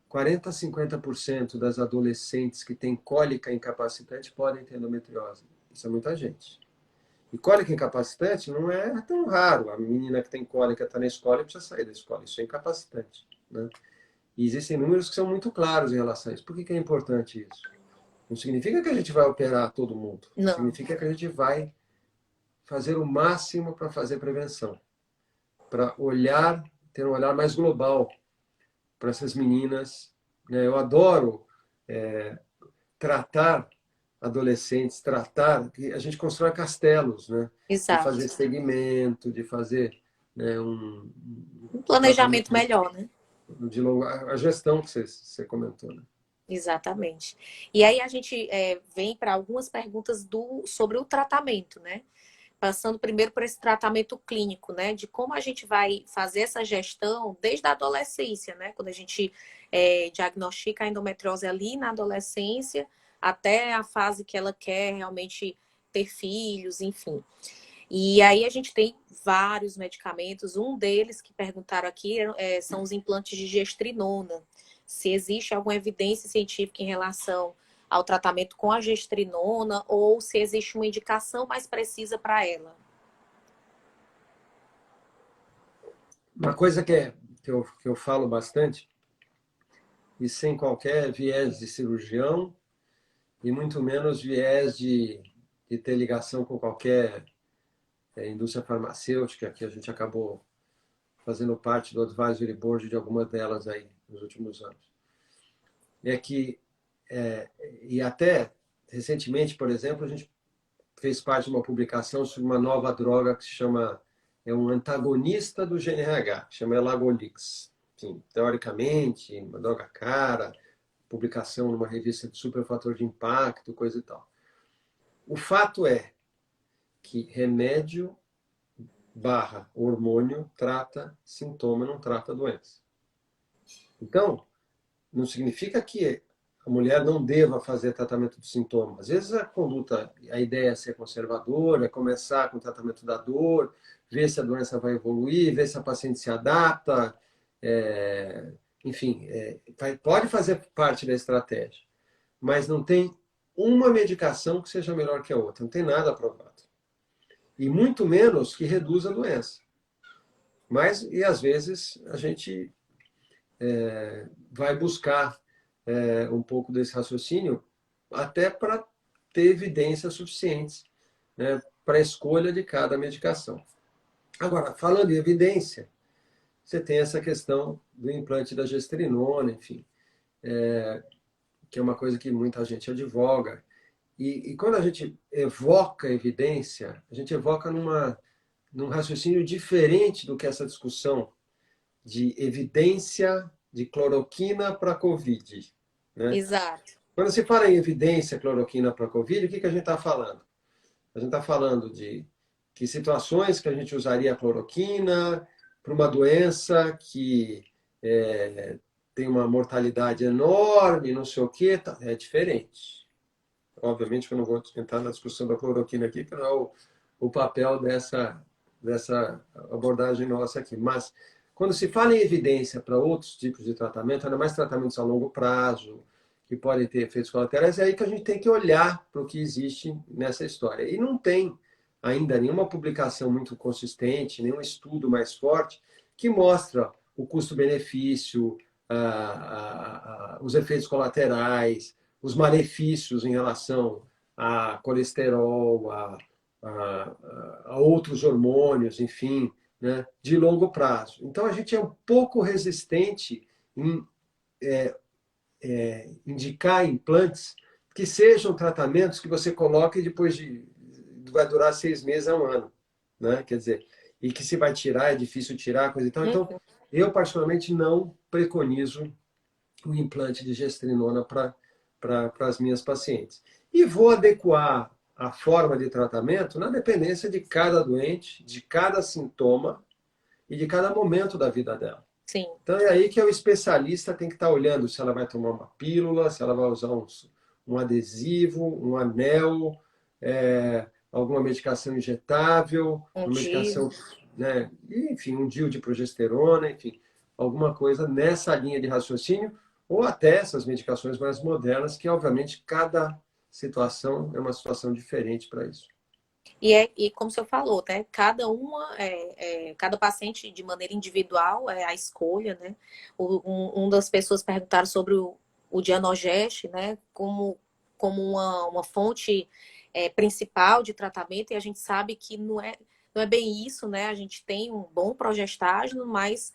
40 a 50% das adolescentes que têm cólica incapacitante podem ter endometriose. Isso é muita gente. E cólica incapacitante não é tão raro. A menina que tem cólica está na escola e precisa sair da escola. Isso é incapacitante. Né? E existem números que são muito claros em relação a isso. Por que é importante isso? Não significa que a gente vai operar todo mundo. Não, Significa que a gente vai fazer o máximo para fazer prevenção. Para olhar, ter um olhar mais global para essas meninas. Né? Eu adoro tratar adolescentes, a gente constrói castelos, né? De fazer exato. segmento, de fazer né, Um um planejamento tratamento melhor, né? de a gestão que você comentou. Né? Exatamente. E aí a gente vem para algumas perguntas sobre o tratamento, né? Passando primeiro por esse tratamento clínico, né? De como a gente vai fazer essa gestão desde a adolescência, né? Quando a gente diagnostica a endometriose ali na adolescência, até a fase que ela quer realmente ter filhos, enfim. E aí a gente tem vários medicamentos. Um deles que perguntaram aqui são os implantes de gestrinona, se existe alguma evidência científica em relação ao tratamento com a gestrinona ou se existe uma indicação mais precisa para ela. Uma coisa que eu falo bastante, e sem qualquer viés de cirurgião, e muito menos viés de ter ligação com qualquer indústria farmacêutica, que a gente acabou fazendo parte do advisory board de algumas delas aí nos últimos anos. É que, e até recentemente, por exemplo, a gente fez parte de uma publicação sobre uma nova droga que se chama, um antagonista do GNRH, que chama Elagolix. Enfim, teoricamente, uma droga cara, publicação numa revista de superfator de impacto, coisa e tal. O fato é que remédio / hormônio trata sintoma, não trata doença. Então, não significa que a mulher não deva fazer tratamento de sintoma. Às vezes a ideia é ser conservadora, começar com o tratamento da dor, ver se a doença vai evoluir, ver se a paciente se adapta, enfim, pode fazer parte da estratégia, mas não tem uma medicação que seja melhor que a outra, não tem nada aprovado. E muito menos que reduza a doença. E às vezes a gente vai buscar um pouco desse raciocínio até para ter evidências suficientes, né, para a escolha de cada medicação. Agora, falando em evidência, você tem essa questão do implante da gestrinona, enfim, que é uma coisa que muita gente advoga. E quando a gente evoca evidência, a gente evoca num raciocínio diferente do que essa discussão de evidência de cloroquina para Covid. Né? Exato. Quando se fala em evidência cloroquina para Covid, o que a gente está falando? A gente está falando de que situações que a gente usaria a cloroquina para uma doença que tem uma mortalidade enorme, não sei o quê, é diferente. Obviamente que eu não vou entrar na discussão da cloroquina aqui, que não é o papel dessa abordagem nossa aqui. Mas, quando se fala em evidência para outros tipos de tratamento, ainda mais tratamentos a longo prazo, que podem ter efeitos colaterais, é aí que a gente tem que olhar para o que existe nessa história. E não tem ainda nenhuma publicação muito consistente, nenhum estudo mais forte que mostra o custo-benefício, os efeitos colaterais, os malefícios em relação a colesterol, a outros hormônios, enfim, né, de longo prazo. Então, a gente é um pouco resistente em indicar implantes que sejam tratamentos que você coloca e depois vai durar 6 meses a 1 ano. Né? Quer dizer, e que se vai tirar, é difícil tirar, coisa e tal. Então, eu particularmente não preconizo o implante de gestrinona para as minhas pacientes. E vou adequar a forma de tratamento na dependência de cada doente, de cada sintoma e de cada momento da vida dela. Sim. Então é aí que o especialista tem que estar olhando se ela vai tomar uma pílula, se ela vai usar um adesivo, um anel, alguma medicação injetável, uma medicação, né, enfim, um DIU de progesterona, enfim, alguma coisa nessa linha de raciocínio, ou até essas medicações mais modernas, que obviamente cada situação é uma situação diferente para isso. E como o senhor falou, né? Cada paciente de maneira individual é a escolha, né? Uma das pessoas perguntaram sobre o Dianogest, né? Como uma fonte principal de tratamento, e a gente sabe que não é bem isso, né? A gente tem um bom progestágeno, mas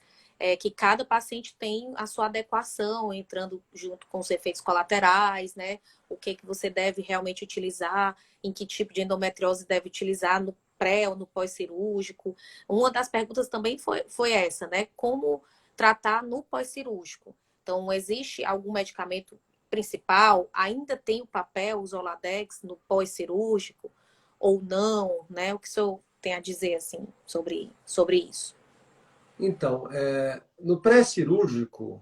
que cada paciente tem a sua adequação, entrando junto com os efeitos colaterais, né? O que você deve realmente utilizar, em que tipo de endometriose deve utilizar no pré ou no pós-cirúrgico. Uma das perguntas também foi essa, né? Como tratar no pós-cirúrgico. Então, existe algum medicamento principal? Ainda tem o papel, o Zoladex, no pós-cirúrgico? Ou não, né? O que o senhor tem a dizer, assim, sobre isso? Então, no pré-cirúrgico,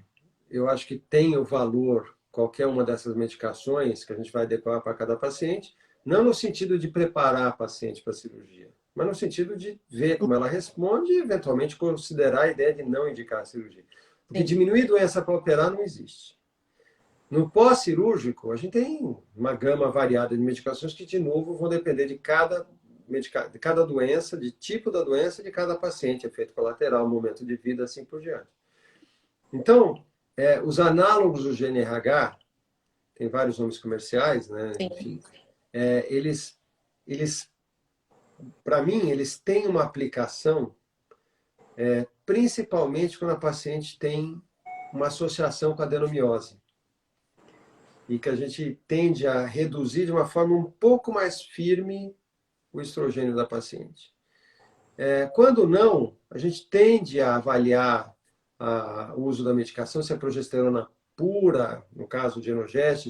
eu acho que tem o valor qualquer uma dessas medicações que a gente vai adequar para cada paciente, não no sentido de preparar a paciente para a cirurgia, mas no sentido de ver como ela responde e, eventualmente, considerar a ideia de não indicar a cirurgia. Porque diminuir doença para operar não existe. No pós-cirúrgico, a gente tem uma gama variada de medicações que, de novo, vão depender de cada doença, de tipo da doença, de cada paciente, efeito colateral, momento de vida, assim por diante. Então, os análogos do GNRH, tem vários nomes comerciais, né? Enfim, eles para mim, eles têm uma aplicação principalmente quando a paciente tem uma associação com a adenomiose e que a gente tende a reduzir de uma forma um pouco mais firme o estrogênio da paciente. Quando não, a gente tende a avaliar o uso da medicação, se é progesterona pura, no caso de Enogeste,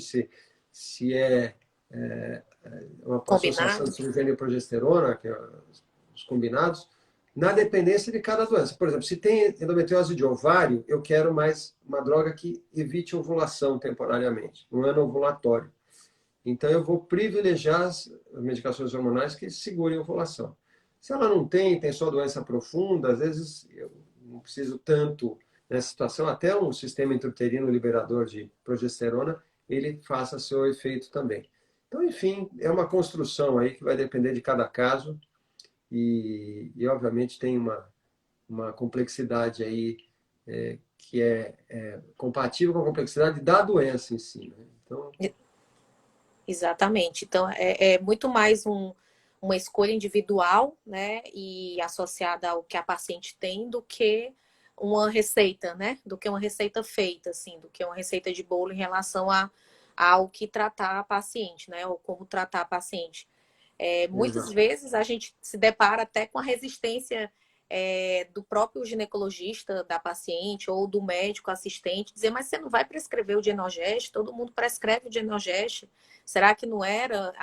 se é uma associação de estrogênio e progesterona, que é os combinados, na dependência de cada doença. Por exemplo, se tem endometriose de ovário, eu quero mais uma droga que evite ovulação temporariamente, um anovulatório. Então, eu vou privilegiar as medicações hormonais que segurem a ovulação. Se ela não tem só doença profunda, às vezes eu não preciso tanto nessa situação, até um sistema intrauterino liberador de progesterona, ele faça seu efeito também. Então, enfim, é uma construção aí que vai depender de cada caso e obviamente, tem uma complexidade aí que é compatível com a complexidade da doença em si, né? Então... Exatamente. Então, é muito mais uma escolha individual, né, e associada ao que a paciente tem, do que uma receita, né, do que uma receita feita, assim, do que uma receita de bolo em relação ao que tratar a paciente, né, ou como tratar a paciente. Muitas vezes a gente se depara até com a resistência do próprio ginecologista da paciente ou do médico assistente, dizer, mas você não vai prescrever o Dienogeste? Todo mundo prescreve o Dienogeste. Será que não era?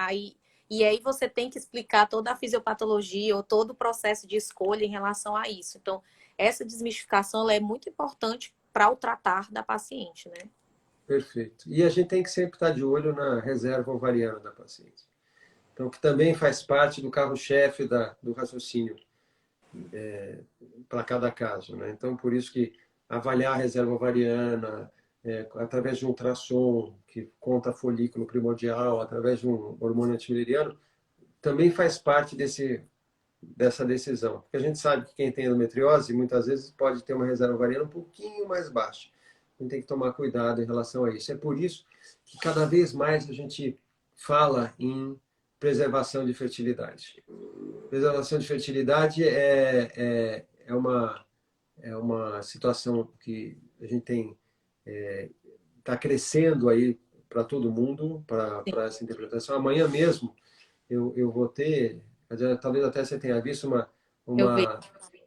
E aí você tem que explicar toda a fisiopatologia ou todo o processo de escolha em relação a isso. Então, essa desmistificação ela é muito importante para o tratar da paciente, né? Perfeito. E a gente tem que sempre estar de olho na reserva ovariana da paciente. Então, que também faz parte do carro-chefe do raciocínio para cada caso, né? Então, por isso que avaliar a reserva ovariana através de um ultrassom que conta folículo primordial, através de um hormônio antimileriano, também faz parte dessa decisão. Porque a gente sabe que quem tem endometriose, muitas vezes pode ter uma reserva ovariana um pouquinho mais baixa. A gente tem que tomar cuidado em relação a isso. É por isso que cada vez mais a gente fala em preservação de fertilidade. Preservação de fertilidade é uma situação que a gente tem está crescendo aí para todo mundo, para essa interpretação. Amanhã mesmo eu vou ter, talvez até você tenha visto,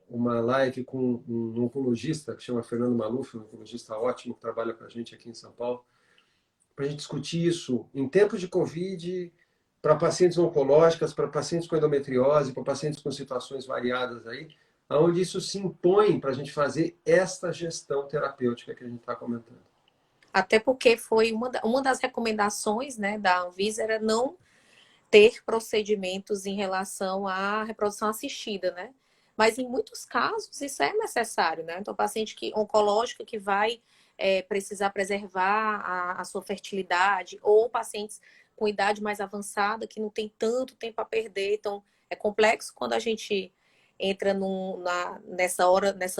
uma live com um oncologista que chama Fernando Maluf, um oncologista ótimo que trabalha com a gente aqui em São Paulo, para a gente discutir isso em tempos de Covid, para pacientes oncológicas, para pacientes com endometriose, para pacientes com situações variadas aí, onde isso se impõe para a gente fazer esta gestão terapêutica que a gente está comentando. Até porque foi uma das recomendações, né, da Anvisa era não ter procedimentos em relação à reprodução assistida, né? Mas em muitos casos isso é necessário, né? Então, paciente oncológico que vai precisar preservar a sua fertilidade, ou pacientes com idade mais avançada que não tem tanto tempo a perder. Então, é complexo quando a gente entra nessa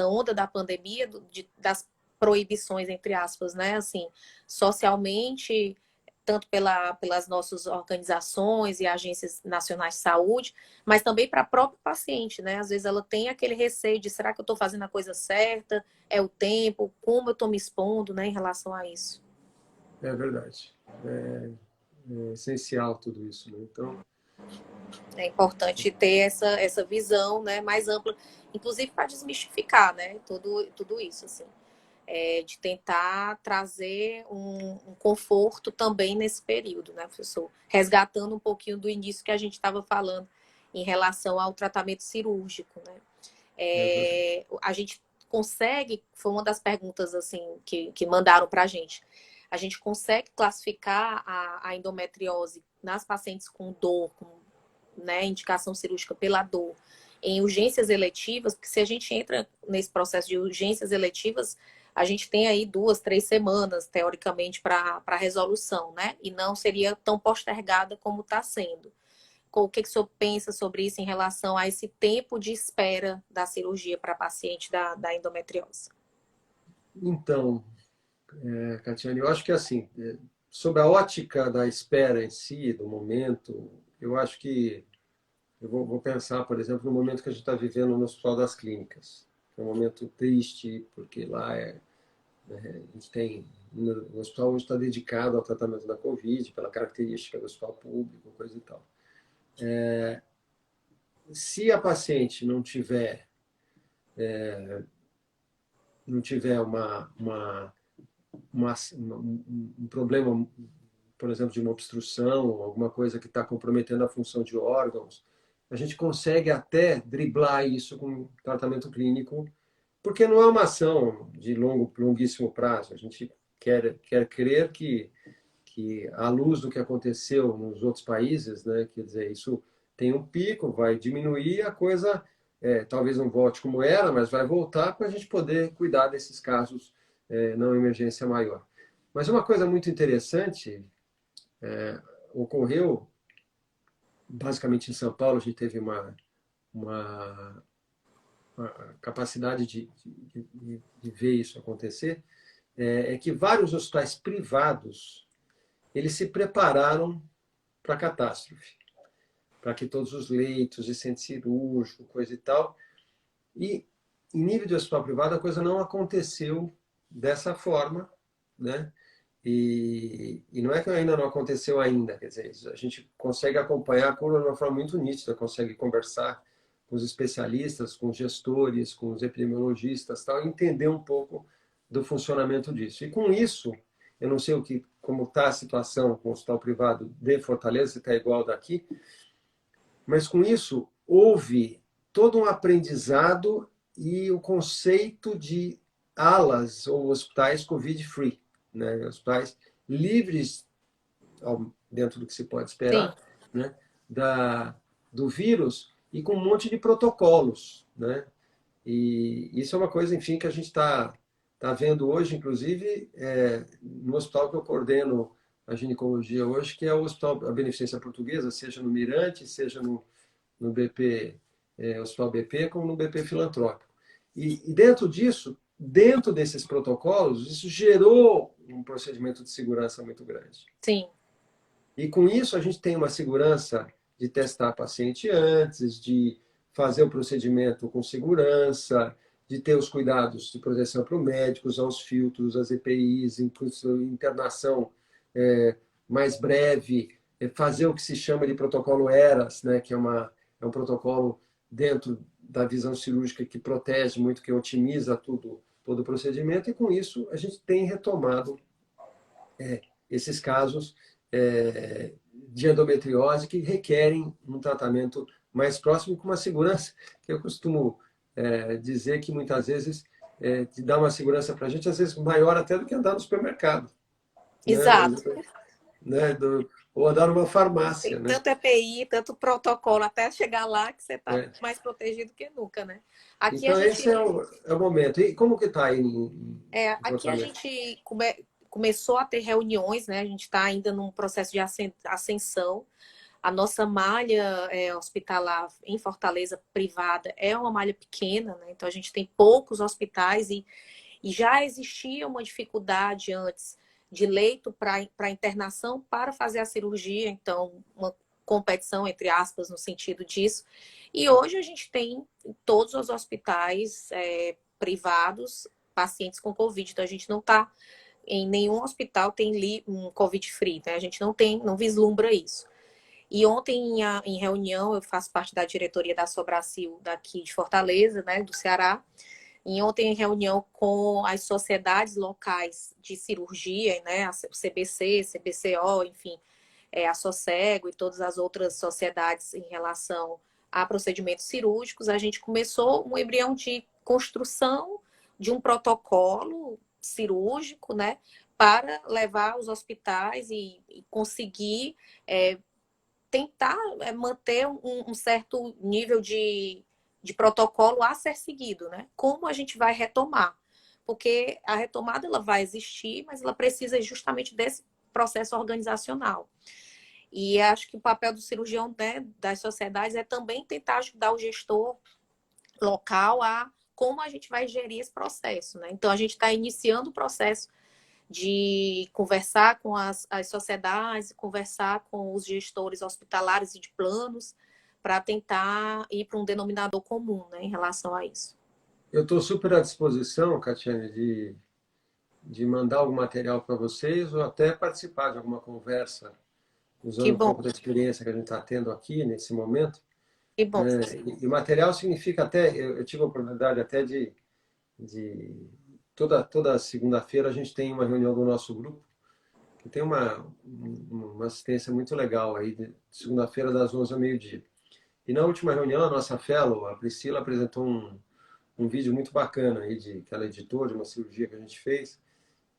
onda da pandemia, das proibições, entre aspas, né? Assim, socialmente, tanto pelas nossas organizações e agências nacionais de saúde, mas também para a própria paciente, né? Às vezes ela tem aquele receio de, será que eu estou fazendo a coisa certa? É o tempo? Como eu estou me expondo, né, em relação a isso? É verdade. É essencial tudo isso, né? Então... É importante ter essa visão, né, mais ampla, inclusive para desmistificar, né, tudo isso, assim. De tentar trazer um conforto também nesse período, né, professor? Resgatando um pouquinho do início que a gente estava falando em relação ao tratamento cirúrgico, né? A gente consegue, foi uma das perguntas assim que mandaram para a gente consegue classificar a endometriose nas pacientes com dor, né, indicação cirúrgica pela dor, em urgências eletivas, porque se a gente entra nesse processo de urgências eletivas, a gente tem aí 2, 3 semanas, teoricamente, para resolução, né? E não seria tão postergada como está sendo. O que que o senhor pensa sobre isso em relação a esse tempo de espera da cirurgia para paciente da endometriose? Então, Catiane, eu acho que assim, sobre a ótica da espera em si, do momento, eu acho que eu vou pensar, por exemplo, no momento que a gente está vivendo no Hospital das Clínicas. É um momento triste, porque lá a gente tem. O hospital hoje está dedicado ao tratamento da Covid, pela característica do hospital público, coisa e tal. Se a paciente não tiver um problema, por exemplo, de uma obstrução, alguma coisa que está comprometendo a função de órgãos, a gente consegue até driblar isso com tratamento clínico, porque não é uma ação de longuíssimo prazo. A gente quer crer que à luz do que aconteceu nos outros países, né, quer dizer, isso tem um pico, vai diminuir, a coisa talvez não volte como era, mas vai voltar para a gente poder cuidar desses casos não emergência maior. Mas uma coisa muito interessante ocorreu, basicamente em São Paulo, a gente teve uma, uma capacidade de ver isso acontecer, que vários hospitais privados eles se prepararam para a catástrofe, para que todos os leitos de centro cirúrgico, coisa e tal. E em nível de hospital privado a coisa não aconteceu dessa forma, né? E não é que ainda não aconteceu ainda, quer dizer, a gente consegue acompanhar a curva de uma forma muito nítida, consegue conversar com os especialistas, com os gestores, com os epidemiologistas, tal, e entender um pouco do funcionamento disso. E com isso, eu não sei como está a situação com o hospital privado de Fortaleza, se está igual daqui, mas com isso houve todo um aprendizado e o conceito de alas ou hospitais COVID-free, né? Hospitais livres, dentro do que se pode Sim, esperar, né? Do vírus e com um monte de protocolos, né? E isso é uma coisa, enfim, que a gente está vendo hoje, inclusive, no hospital que eu coordeno a ginecologia hoje, que é o Hospital a Beneficência Portuguesa, seja no Mirante, seja no BP, Hospital BP, como no BP Filantrópico. E dentro disso, dentro desses protocolos, isso gerou um procedimento de segurança muito grande. sim. E com isso a gente tem uma segurança de testar paciente antes, de fazer o procedimento com segurança, de ter os cuidados de proteção para o médico, usar os filtros, as EPIs, internação mais breve, fazer o que se chama de protocolo ERAS, né, que é um protocolo dentro da visão cirúrgica que protege muito, que otimiza todo o procedimento, e com isso a gente tem retomado esses casos de endometriose que requerem um tratamento mais próximo, com uma segurança que eu costumo dizer que muitas vezes te dá uma segurança para a gente, às vezes maior até do que andar no supermercado, né? Exato. Né? Ou andar numa farmácia, Tem né? tanto EPI, tanto protocolo, até chegar lá que você está É. mais protegido que nunca, né? Aqui a Então esse gente, é o momento. E como que está aí em aqui a Fortaleza? gente começou a ter reuniões, né? A gente está ainda num processo de ascensão. A nossa malha hospitalar em Fortaleza privada é uma malha pequena, né? Então a gente tem poucos hospitais e já existia uma dificuldade antes de leito para internação para fazer a cirurgia, então uma competição, entre aspas, no sentido disso. E hoje a gente tem em todos os hospitais privados pacientes com Covid, então a gente não está em nenhum hospital tem um Covid free, né? A gente não vislumbra isso. E ontem, em reunião, eu faço parte da diretoria da Sobracil daqui de Fortaleza, né, do Ceará. E ontem, em reunião com as sociedades locais de cirurgia, né, a CBC, CBCO, enfim, a Socego e todas as outras sociedades em relação a procedimentos cirúrgicos, a gente começou um embrião de construção de um protocolo cirúrgico, né, para levar aos hospitais e conseguir tentar manter um certo nível de protocolo a ser seguido, né? Como a gente vai retomar? porque a retomada ela vai existir, mas ela precisa justamente desse processo organizacional. E acho que o papel do cirurgião, né, das sociedades é também tentar ajudar o gestor local a como a gente vai gerir esse processo, né? Então, a gente está iniciando o processo de conversar com as sociedades, conversar com os gestores hospitalares e de planos, para tentar ir para um denominador comum, né, em relação a isso. Eu estou super à disposição, Catiane, de mandar algum material para vocês ou até participar de alguma conversa, Que usando um bom, pouco da experiência que a gente está tendo aqui nesse momento. que bom. E material significa até, eu tive a oportunidade até de toda segunda-feira a gente tem uma reunião do nosso grupo, que tem uma assistência muito legal aí, de segunda-feira das 11 ao meio-dia. E na última reunião, a nossa fellow, a Priscila, apresentou um vídeo muito bacana aí, que ela editou, de uma cirurgia que a gente fez,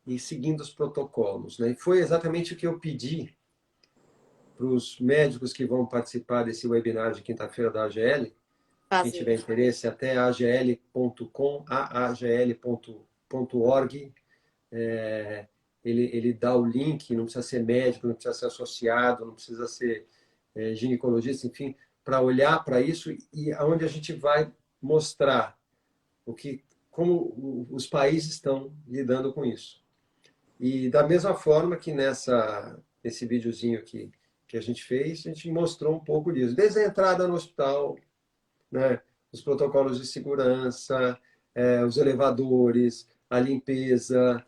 e seguindo os protocolos, né? E foi exatamente o que eu pedi para os médicos que vão participar desse webinar de quinta-feira da AGL. Quem tiver Fazer. interesse, até agl.com, aagl.org. Ele dá o link, não precisa ser médico, não precisa ser associado, não precisa ser ginecologista, enfim, para olhar para isso e aonde a gente vai mostrar como os países estão lidando com isso. E da mesma forma que nesse videozinho que a gente fez, a gente mostrou um pouco disso. Desde a entrada no hospital, né, os protocolos de segurança, os elevadores, a limpeza,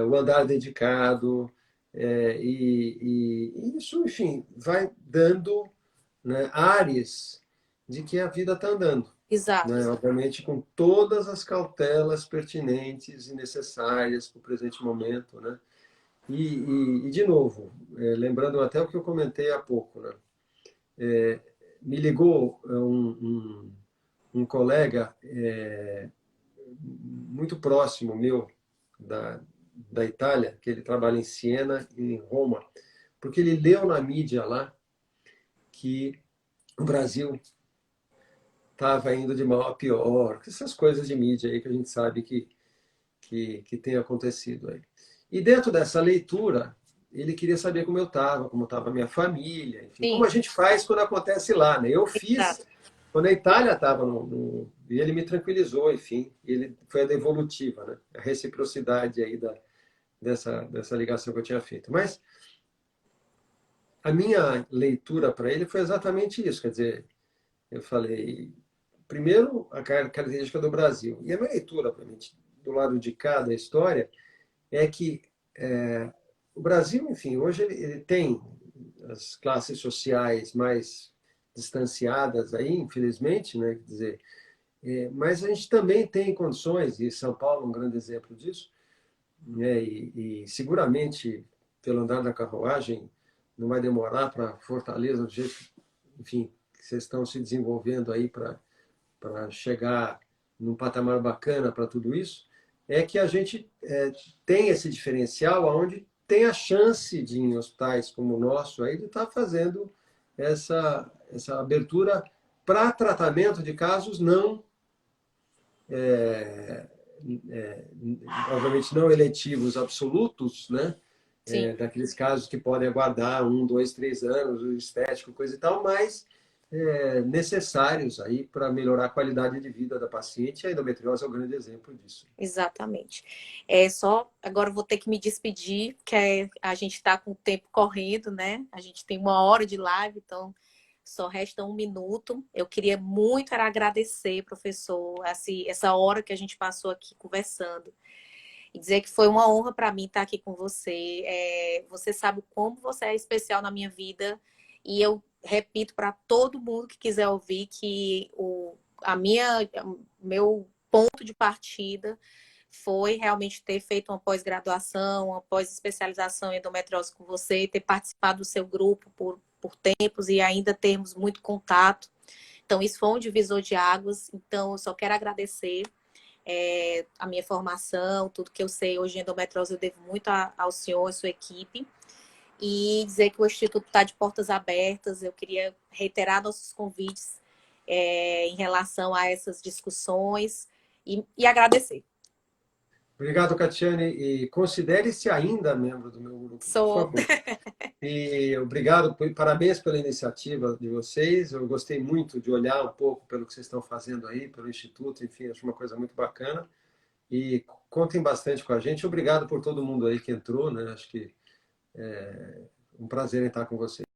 o andar dedicado, e isso, enfim, vai dando, né, áreas de que a vida está andando. Exato. Né? Obviamente com todas as cautelas pertinentes e necessárias para o presente momento, né? E de novo, lembrando até o que eu comentei há pouco, né? Me ligou um colega muito próximo meu da, da Itália, que ele trabalha em Siena e em Roma, porque ele leu na mídia lá que o Brasil estava indo de mal a pior, essas coisas de mídia aí que a gente sabe que tem acontecido aí. E dentro dessa leitura, ele queria saber como estava a minha família, enfim, como Sim, a gente faz quando acontece lá, né? Eu fiz exato. quando a Itália estava e ele me tranquilizou, enfim, ele foi a devolutiva, né? A reciprocidade aí dessa ligação que eu tinha feito. Mas a minha leitura para ele foi exatamente isso, quer dizer, eu falei, primeiro, a característica do Brasil. E a minha leitura, obviamente, do lado de cá da história, é que o Brasil, enfim, hoje ele tem as classes sociais mais distanciadas aí, infelizmente, né? Quer dizer, mas a gente também tem condições, e São Paulo é um grande exemplo disso, né? E seguramente, pelo andar da carruagem, não vai demorar para Fortaleza, do jeito, enfim, que vocês estão se desenvolvendo aí para chegar num patamar bacana para tudo isso, é que a gente tem esse diferencial onde tem a chance de, em hospitais como o nosso, aí, de estar fazendo essa abertura para tratamento de casos não, é, obviamente, não eletivos absolutos, né? Sim, Daqueles casos que podem aguardar 1, 2, 3 anos, o estético, coisa e tal, mas necessários aí para melhorar a qualidade de vida da paciente. A endometriose é um grande exemplo disso. exatamente. Só agora eu vou ter que me despedir, que a gente está com o tempo correndo, né? A gente tem 1 hora de live, então só resta 1 minuto. Eu queria muito era agradecer, professor, essa hora que a gente passou aqui conversando. E dizer que foi uma honra para mim estar aqui com você. Você sabe como você é especial na minha vida. E eu repito para todo mundo que quiser ouvir que meu ponto de partida foi realmente ter feito uma pós-graduação, uma pós-especialização em endometriose com você, ter participado do seu grupo por tempos e ainda termos muito contato. Então, isso foi um divisor de águas. Então, eu só quero agradecer a minha formação, tudo que eu sei hoje em endometriose, eu devo muito ao senhor e sua equipe. E dizer que o Instituto está de portas abertas. Eu queria reiterar nossos convites em relação a essas discussões e agradecer. Obrigado, Catiane, e considere-se ainda membro do meu grupo, por Sou. favor. E obrigado, parabéns pela iniciativa de vocês. Eu gostei muito de olhar um pouco pelo que vocês estão fazendo aí, pelo Instituto, enfim, acho uma coisa muito bacana. E contem bastante com a gente. Obrigado por todo mundo aí que entrou, né? Acho que é um prazer em estar com vocês.